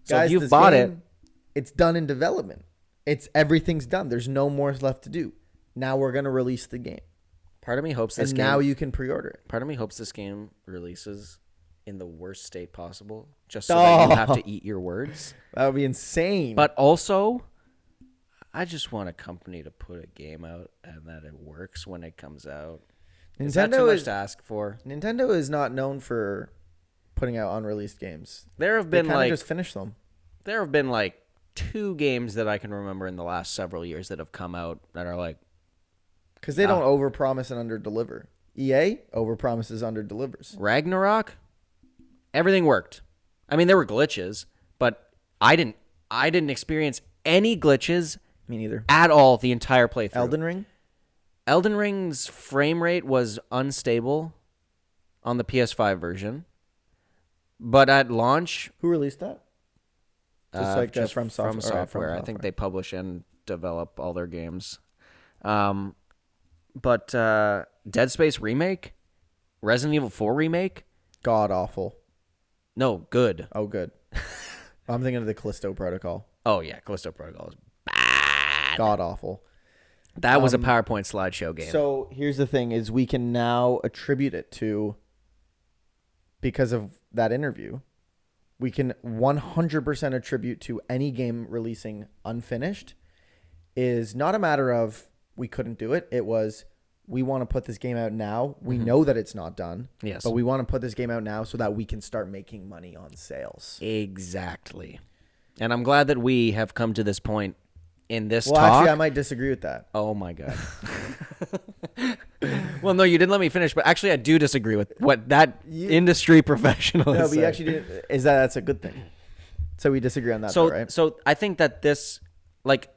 S1: So
S2: guys,
S1: if you've bought it,
S2: it's done in development. Everything's done. There's no more left to do. Now we're gonna release the game.
S1: Part of me hopes this
S2: and
S1: game.
S2: Now you can pre-order it.
S1: Part of me hopes this game releases in the worst state possible, just so that you have to eat your words.
S2: That would be insane.
S1: But also, I just want a company to put a game out and that it works when it comes out. Is that too much to ask for?
S2: Nintendo is not known for putting out unreleased games.
S1: There have been
S2: just finish them.
S1: There have been 2 games that I can remember in the last several years that have come out that are
S2: because they don't overpromise and underdeliver. EA overpromises, underdelivers.
S1: Ragnarok, everything worked. I mean, there were glitches, but I didn't experience any glitches.
S2: Me neither.
S1: At all the entire playthrough.
S2: Elden Ring?
S1: Elden Ring's frame rate was unstable on the PS5 version. But at launch...
S2: Who released that?
S1: Just from software. I think they publish and develop all their games. But Dead Space Remake? Resident Evil 4 Remake?
S2: God awful.
S1: No, good.
S2: Oh, good. I'm thinking of the Callisto Protocol.
S1: Oh, yeah. Callisto Protocol is bad.
S2: God awful.
S1: That was a PowerPoint slideshow game.
S2: So here's the thing is we can now attribute it to, because of that interview, we can 100% attribute to any game releasing unfinished is not a matter of we couldn't do it. It was we want to put this game out now. We know that it's not done.
S1: Yes.
S2: But we want to put this game out now so that we can start making money on sales.
S1: Exactly. And I'm glad that we have come to this point in this talk.
S2: Well, actually, I might disagree with that.
S1: Oh, my God. Well, no, you didn't let me finish. But actually, I do disagree with what that industry professional
S2: No,
S1: is
S2: but you actually didn't. That's a good thing. So we disagree on that, right?
S1: So I think that this,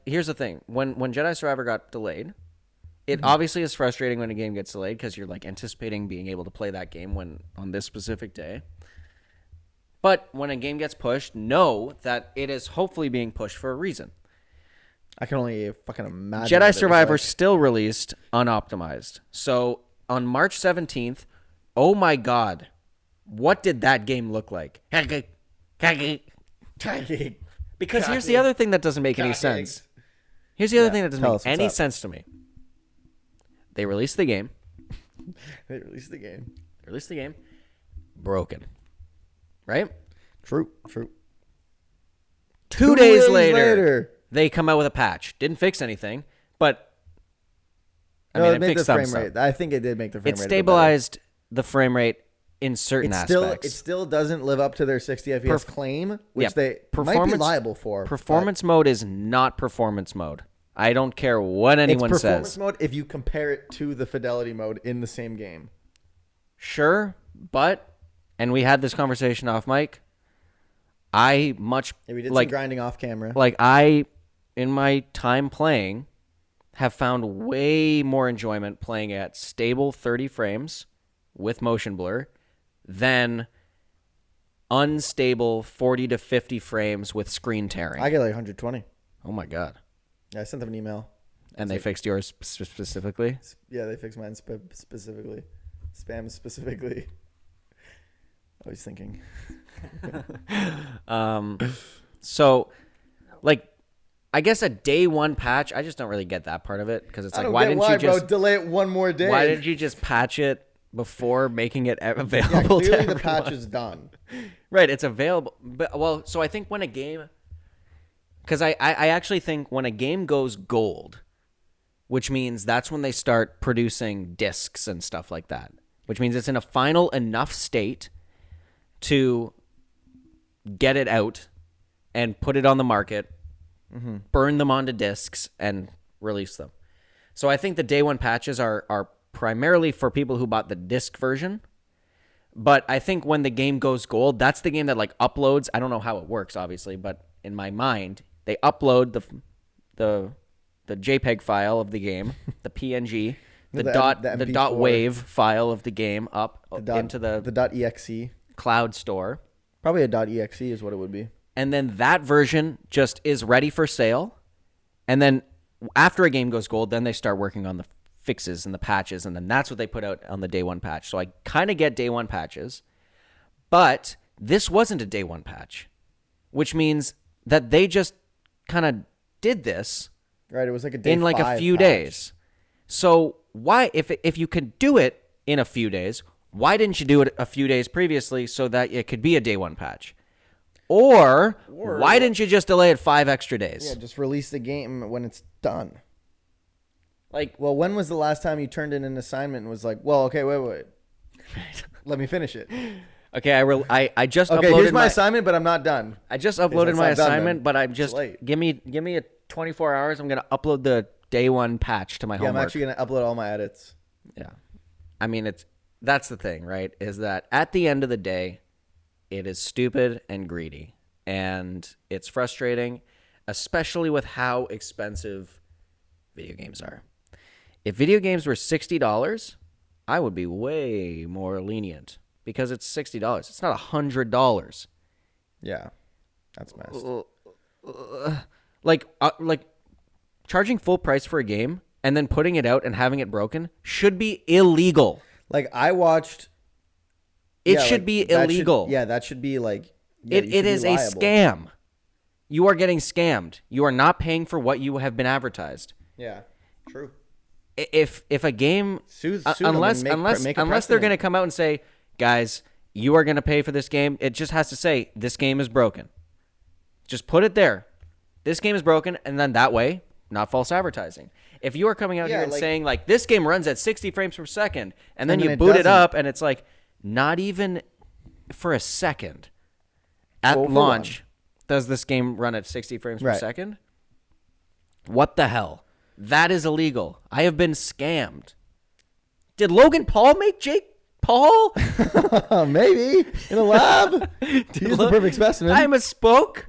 S1: here's the thing. When Jedi Survivor got delayed, it obviously is frustrating when a game gets delayed because you're anticipating being able to play that game on this specific day. But when a game gets pushed, know that it is hopefully being pushed for a reason.
S2: I can only fucking imagine.
S1: Jedi Survivor still released unoptimized. So on March 17th, oh my God, what did that game look like? Because here's the other thing that doesn't make any sense. Here's the other thing that doesn't make any sense to me. They released the game.
S2: They released the game.
S1: Broken. Right?
S2: True.
S1: 2 days later, they come out with a patch. Didn't fix anything, but
S2: it fixed the frame rate. I think it did make the frame rate.
S1: It stabilized the frame rate in certain aspects.
S2: It still doesn't live up to their 60 FPS claim, which they might be liable for.
S1: Performance mode is not performance mode. I don't care what anyone
S2: it's performance
S1: says.
S2: mode if you compare it to the fidelity mode in the same game.
S1: Sure, but, and we had this conversation off mic, I much,
S2: Yeah, we did
S1: like,
S2: some grinding off camera.
S1: like I, in my time playing, have found way more enjoyment playing at stable 30 frames with motion blur than unstable 40 to 50 frames with screen tearing.
S2: I get like 120.
S1: Oh my God.
S2: Yeah, I sent them an email.
S1: And they fixed yours specifically?
S2: Yeah, they fixed mine specifically. Spam specifically. I was thinking.
S1: So, like, I guess a day one patch, I just don't really get that part of it because it's like, why didn't you just
S2: delay it one more day?
S1: Why didn't you just patch it before making it
S2: Yeah,
S1: available to
S2: clearly the
S1: everyone?
S2: patch is done.
S1: Right, it's available. But well, so I think when a game, because I actually think when a game goes gold, which means that's when they start producing discs and stuff like that, which means it's in a final enough state to get it out and put it on the market, burn them onto discs, and release them. So I think the day one patches are primarily for people who bought the disc version. But I think when the game goes gold, that's the game that like uploads. I don't know how it works, obviously, but in my mind, they upload the JPEG file of the game, the PNG, the
S2: MP4.
S1: dot wave file of the game up into
S2: the .exe.
S1: cloud store.
S2: Probably a .exe is what it would be.
S1: And then that version just is ready for sale. And then after a game goes gold, then they start working on the fixes and the patches, and then that's what they put out on the day one patch. So I kind of get day one patches, but this wasn't a day one patch, which means that they just kind of did this
S2: Right, it was like a day
S1: in like a
S2: 5
S1: few
S2: patch.
S1: days. So why, if you could do it in a few days, why didn't you do it a few days previously so that it could be a day one patch? Or why didn't you just delay it 5 extra days?
S2: Yeah, just release the game when it's done.
S1: Like,
S2: Well, when was the last time you turned in an assignment and was like, well, okay, wait. Let me finish it.
S1: okay, I just
S2: Okay,
S1: uploaded
S2: here's my assignment, but I'm not done.
S1: I just uploaded
S2: it's
S1: my
S2: not done,
S1: assignment,
S2: then.
S1: but I'm
S2: It's
S1: just
S2: late.
S1: give me a 24 hours. I'm gonna upload the day one patch to my
S2: Yeah,
S1: homework.
S2: I'm actually going to upload all my edits.
S1: Yeah, I mean that's the thing, right? Is that at the end of the day, it is stupid and greedy, and it's frustrating, especially with how expensive video games are. If video games were $60, I would be way more lenient because it's $60. It's not $100.
S2: Yeah, that's messed.
S1: Like charging full price for a game and then putting it out and having it broken should be illegal.
S2: Like, I watched...
S1: It
S2: Yeah,
S1: should
S2: like,
S1: be
S2: that
S1: illegal.
S2: that should be like... Yeah, you
S1: It
S2: should be
S1: is a
S2: liable.
S1: scam. You are getting scammed. You are not paying for what you have been advertised.
S2: Yeah, true.
S1: If a game
S2: Sue them and
S1: unless
S2: make a
S1: they're
S2: precedent.
S1: going to come out and say, guys, you are going to pay for this game, it just has to say this game is broken. Just put it there. This game is broken, and then that way, not false advertising. If you are coming out
S2: Yeah,
S1: here and
S2: like-
S1: saying like this game runs at 60 frames per second, and then
S2: And
S1: you
S2: then it
S1: boot it
S2: doesn't.
S1: up and it's like not even for a second at
S2: Well, for
S1: launch does this game run at 60 frames per
S2: Right.
S1: second? What the hell? That is illegal. I have been scammed. Did Logan Paul make Jake Paul?
S2: Maybe in a lab. He's the perfect specimen.
S1: I misspoke.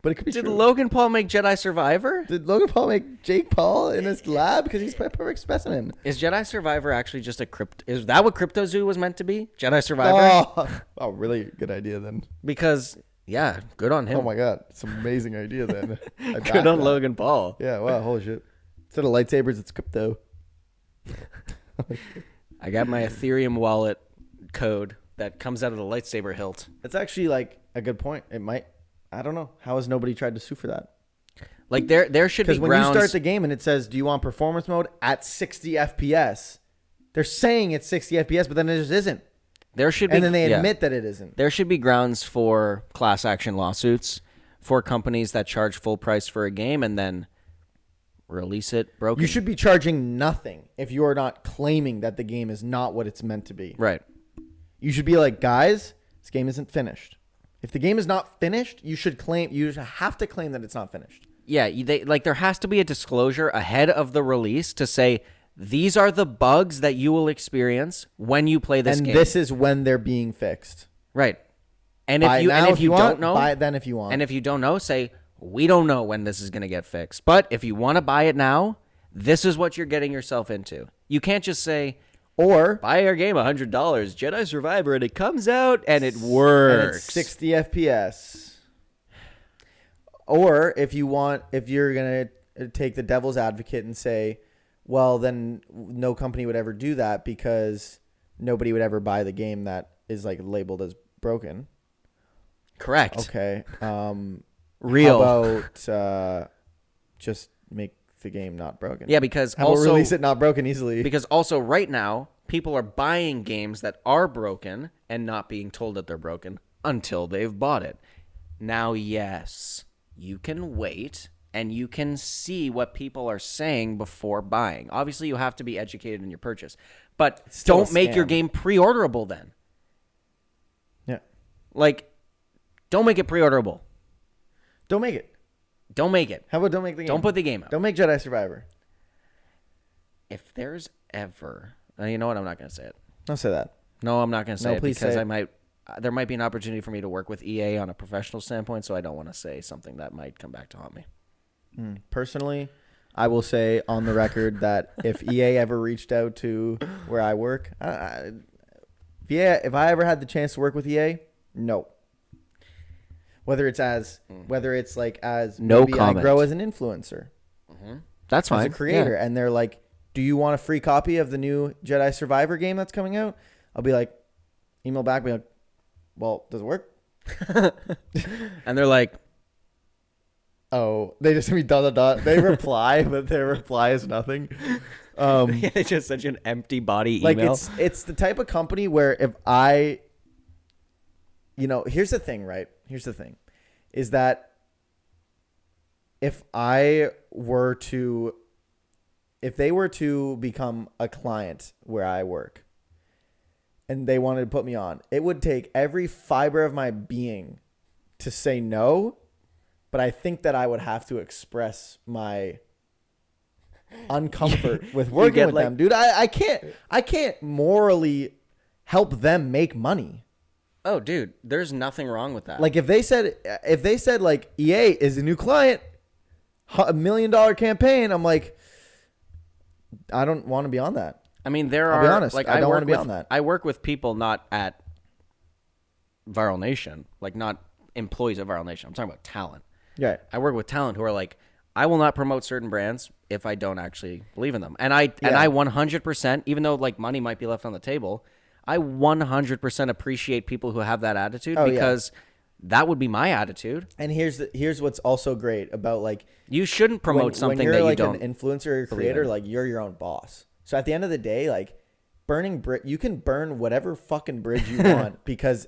S2: But it could be
S1: Did
S2: true.
S1: Logan Paul make Jedi Survivor?
S2: Did Logan Paul make Jake Paul in his lab because he's a perfect specimen?
S1: Is Jedi Survivor actually just a crypt? Is that what Crypto Zoo was meant to be? Jedi Survivor?
S2: Oh, really good idea then.
S1: Because yeah, good on him.
S2: Oh my god, it's an amazing idea then. I back
S1: Good on
S2: that.
S1: Logan Paul.
S2: Yeah, wow, holy shit. Instead of lightsabers, it's crypto.
S1: I got my Ethereum wallet code that comes out of the lightsaber hilt.
S2: It's actually like a good point. It might. I don't know. How has nobody tried to sue for that?
S1: Like there should be
S2: Because when
S1: grounds.
S2: you start the game and it says, "Do you want performance mode at 60 FPS?" They're saying it's 60 FPS, but then it just isn't.
S1: there should be,
S2: And then they
S1: yeah.
S2: admit that it isn't.
S1: There should be grounds for class action lawsuits for companies that charge full price for a game and then release it broken.
S2: You should be charging nothing if you are not claiming that the game is not what it's meant to be.
S1: right.
S2: You should be like, guys, this game isn't finished. If the game is not finished, you should claim. You have to claim that it's not finished.
S1: Yeah, they like there has to be a disclosure ahead of the release to say these are the bugs that you will experience when you play this
S2: And
S1: game.
S2: this is when they're being fixed.
S1: Right. And
S2: Buy
S1: if
S2: it
S1: you
S2: now
S1: and if you
S2: want,
S1: don't know,
S2: buy it then if you want.
S1: and if you don't know, say we don't know when this is going to get fixed. But if you want to buy it now, this is what you're getting yourself into. You can't just say
S2: or
S1: buy our game $100, Jedi Survivor, and it comes out and it works.
S2: and it's 60 FPS. Or if you're going to take the devil's advocate and say, well, then no company would ever do that because nobody would ever buy the game that is like labeled as broken.
S1: Correct.
S2: Okay.
S1: Real.
S2: How about just make the game not broken?
S1: Yeah, because
S2: How about
S1: also
S2: release it not broken easily?
S1: because also right now people are buying games that are broken and not being told that they're broken until they've bought it. Now, yes, you can wait and you can see what people are saying before buying. Obviously, you have to be educated in your purchase, but
S2: still
S1: don't
S2: a
S1: make your
S2: scam.
S1: game pre-orderable then.
S2: Yeah.
S1: Like, don't make it pre-orderable.
S2: Don't make it.
S1: Don't make it.
S2: How about don't make the game?
S1: Don't put the game out.
S2: Don't make Jedi Survivor.
S1: If there's ever, you know what? I'm not going to say it.
S2: Don't say that.
S1: No, I'm not going to say
S2: No,
S1: it
S2: please
S1: because
S2: say
S1: I
S2: it.
S1: might. There might be an opportunity for me to work with EA on a professional standpoint, so I don't want to say something that might come back to haunt me.
S2: Personally, I will say on the record that if EA ever reached out to where I work, if I ever had the chance to work with EA, no. Whether it's like as
S1: No
S2: maybe
S1: comment.
S2: I grow as an influencer,
S1: That's fine.
S2: as a creator, and they're like, "Do you want a free copy of the new Jedi Survivor game that's coming out?" I'll be like, email back, be like, "Well, does it work?"
S1: And they're like,
S2: Oh, they just send me dot dot dot. They reply, but their reply is nothing.
S1: they just sent you an empty body
S2: Like
S1: email.
S2: it's the type of company where if I, here's the thing, right? Here's the thing, is that if they were to become a client where I work, and they wanted to put me on, it would take every fiber of my being to say no. But I think that I would have to express my uncomfort with working with them, dude. I can't morally help them make money.
S1: Oh, dude, there's nothing wrong with that.
S2: Like if they said like EA is a new client, $1 million campaign, I'm like, I don't want to be on that.
S1: I mean,
S2: I'll be honest, I don't want to be on that.
S1: I work with people not at Viral Nation, like not employees of Viral Nation. I'm talking about talent.
S2: Yeah.
S1: I work with talent who are like, I will not promote certain brands if I don't actually believe in them. And I 100%, even though like money might be left on the table, I 100% appreciate people who have that attitude because that would be my attitude.
S2: And here's what's also great about like
S1: you shouldn't promote something
S2: when you're
S1: that you
S2: like
S1: don't
S2: an influencer or creator, like you're your own boss. So at the end of the day, like you can burn whatever fucking bridge you want because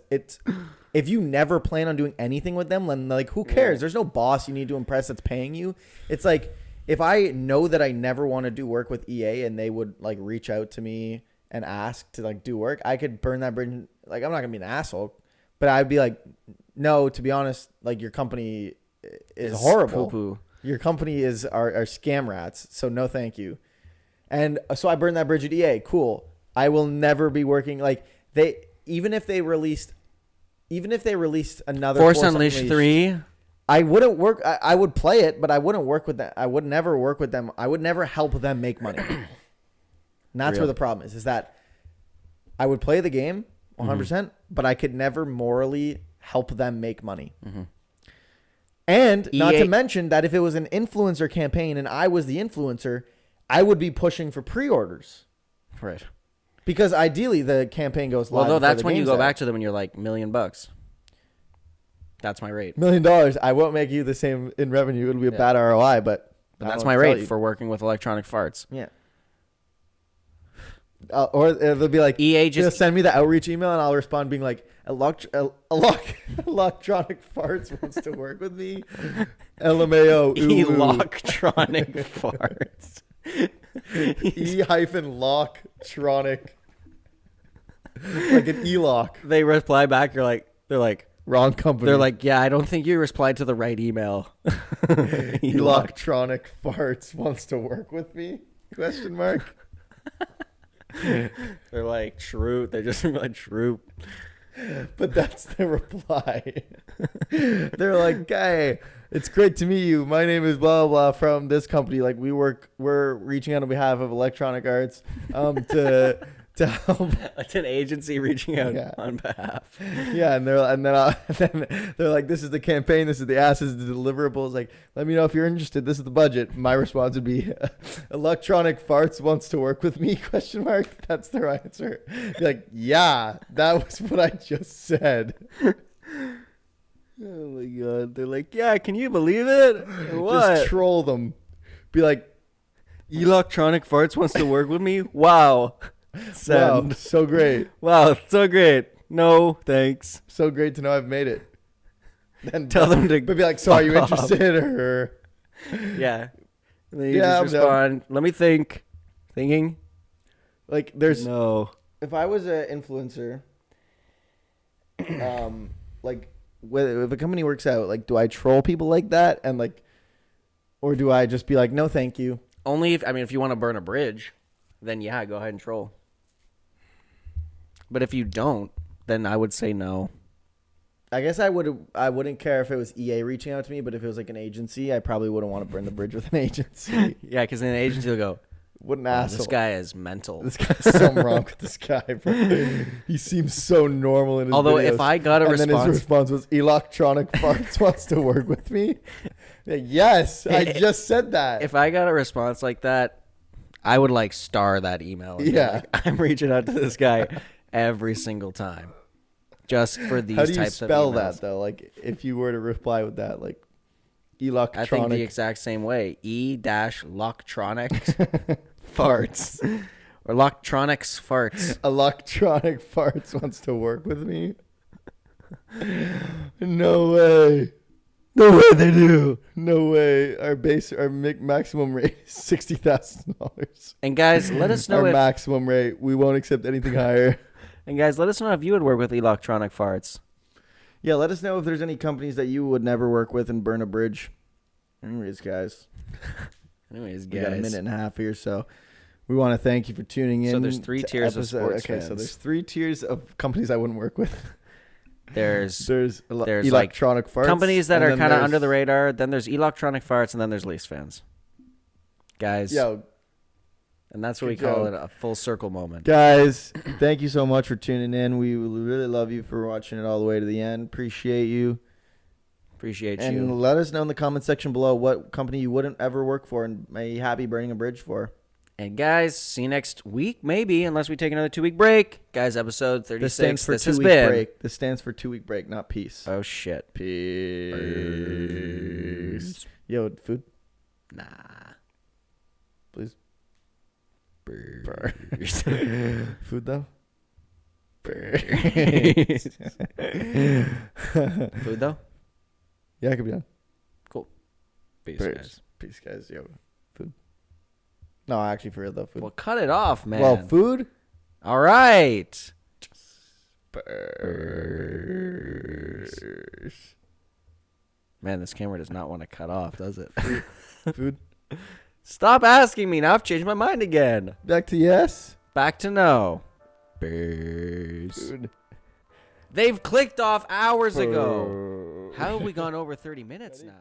S2: if you never plan on doing anything with them, then like who cares? There's no boss you need to impress that's paying you. It's like if I know that I never want to do work with EA and they would like reach out to me and ask to like do work, I could burn that bridge. Like I'm not gonna be an asshole, but I'd be like, no, to be honest, like your company is horrible.
S1: Poo-poo.
S2: Your company are scam rats. So no, thank you. And so I burned that bridge at EA. Cool. I will never be working like even if they released another
S1: Force Unleashed 3.
S2: I wouldn't work. I would play it, but I wouldn't work with them. I would never work with them. I would never help them make money. And that's where the problem is that I would play the game 100%, but I could never morally help them make money. And not to mention that if it was an influencer campaign and I was the influencer, I would be pushing for pre-orders.
S1: Right.
S2: Because ideally the campaign goes live.
S1: Well, though, that's
S2: the
S1: when you
S2: game's
S1: go
S2: out.
S1: back to them and you're like, $1 million. That's my rate.
S2: $1 million. I won't make you the same in revenue. It'll be a bad ROI, but
S1: That's my rate for working with electronic farts.
S2: Yeah. Or they'll be like,
S1: EA
S2: they'll
S1: just
S2: send me the outreach email and I'll respond being like, electronic farts wants to work with me. LMAO.
S1: electronic farts.
S2: E-loctronic. Like an E-lock.
S1: They reply back. They're like,
S2: Wrong company.
S1: They're like, yeah, I don't think you replied to the right email.
S2: Electronic Farts wants to work with me? Question mark.
S1: They're like, true. They're just like, true.
S2: But that's the reply. They're like, "Hey, it's great to meet you. My name is blah blah blah from this company. Like we're reaching out on behalf of Electronic Arts to help."
S1: It's an agency reaching out
S2: Yeah.
S1: on behalf.
S2: Yeah, and then they're like, "This is the campaign. This is the ass. This is the deliverables. Like, let me know if you're interested. This is the budget." My response would be, "Electronic Farts wants to work with me?" Question mark. That's their answer. Be like, yeah, that was what I just said.
S1: Oh my god. They're like, yeah, can you believe it? What?
S2: Just troll them. Be like,
S1: Electronic Farts wants to work with me? Wow.
S2: "Wow,
S1: Send.
S2: so great,
S1: Wow, so great. No, thanks.
S2: so great to know I've made it." Then
S1: Tell them to
S2: but be like, "So are you
S1: fuck off."
S2: interested?" Or
S1: Yeah. And then you
S2: Yeah,
S1: just
S2: I'm down.
S1: respond, let me think. Thinking?
S2: like, there's
S1: No.
S2: if I was an influencer, like, if a company works out, like, do I troll people like that and like, or do I just be like, "No, thank you"?
S1: Only if you want to burn a bridge, then yeah, go ahead and troll. But if you don't, then I would say no.
S2: I guess I wouldn't care if it was EA reaching out to me, but if it was like an agency, I probably wouldn't want to burn the bridge with an agency.
S1: Yeah, because in an agency will go,
S2: What an
S1: oh,
S2: asshole!
S1: this guy is mental.
S2: This guy's something wrong with this guy, bro. He seems so normal in his
S1: Although
S2: videos.
S1: if I got a
S2: and then his
S1: response,
S2: response was, "Electronic Farts wants to work with me." Like, yes, I just said that.
S1: if I got a response like that, I would like star that email. And be
S2: Yeah.
S1: like, I'm reaching out to this guy every single time, just for these
S2: How do you
S1: types of
S2: spell
S1: emails.
S2: that though? Like, if you were to reply with that, like,
S1: I think the
S2: electronic.
S1: exact same way. E-Loctronics farts. Or Loctronics farts.
S2: Electronic Farts wants to work with me. No way.
S1: No way they do.
S2: No way. Our maximum rate is $60,000.
S1: And guys, let us know
S2: Our
S1: if
S2: maximum rate. We won't accept anything higher.
S1: you would work with electronic farts.
S2: Yeah, let us know if there's any companies that you would never work with and burn a bridge. Anyways, guys,
S1: Anyways,
S2: we got a
S1: guys.
S2: minute and a half here, so we want to thank you for tuning in.
S1: So there's three
S2: to
S1: tiers of sports
S2: Okay, so
S1: fans.
S2: there's 3 tiers of companies I wouldn't work with.
S1: There's
S2: There's
S1: like,
S2: electronic farts.
S1: companies that
S2: and
S1: are
S2: then
S1: kind of
S2: there's-
S1: under the radar. Then there's electronic farts, and then there's Leafs fans. Guys,
S2: Yo,
S1: and that's what we
S2: good
S1: call
S2: job.
S1: it a full circle moment.
S2: guys, thank you so much for tuning in. We really love you for watching it all the way to the end. Appreciate you.
S1: Appreciate
S2: And
S1: you.
S2: let us know in the comment section below what company you wouldn't ever work for and may happy burning a bridge for.
S1: And guys, see you next week, maybe, unless we take another 2-week break. Guys, episode 36.
S2: This stands for
S1: This has
S2: 2-week
S1: been.
S2: break. This stands for 2-week break, not peace.
S1: Oh shit.
S2: Peace. Yo, food,
S1: Nah.
S2: please.
S1: Burrs.
S2: Food though.
S1: Food though?
S2: Yeah, I could be on.
S1: Cool. Peace,
S2: Peace.
S1: guys.
S2: Peace, guys. Yo, food. No, actually, for real though, food.
S1: Well, cut it off, man.
S2: Well, food.
S1: All right.
S2: Burrs.
S1: Man, this camera does not want to cut off, does it?
S2: Food.
S1: Stop asking me. Now I've changed my mind again.
S2: Back to yes.
S1: Back to no. Burrs.
S2: Food.
S1: They've clicked off hours ago. How have we gone over 30 minutes now?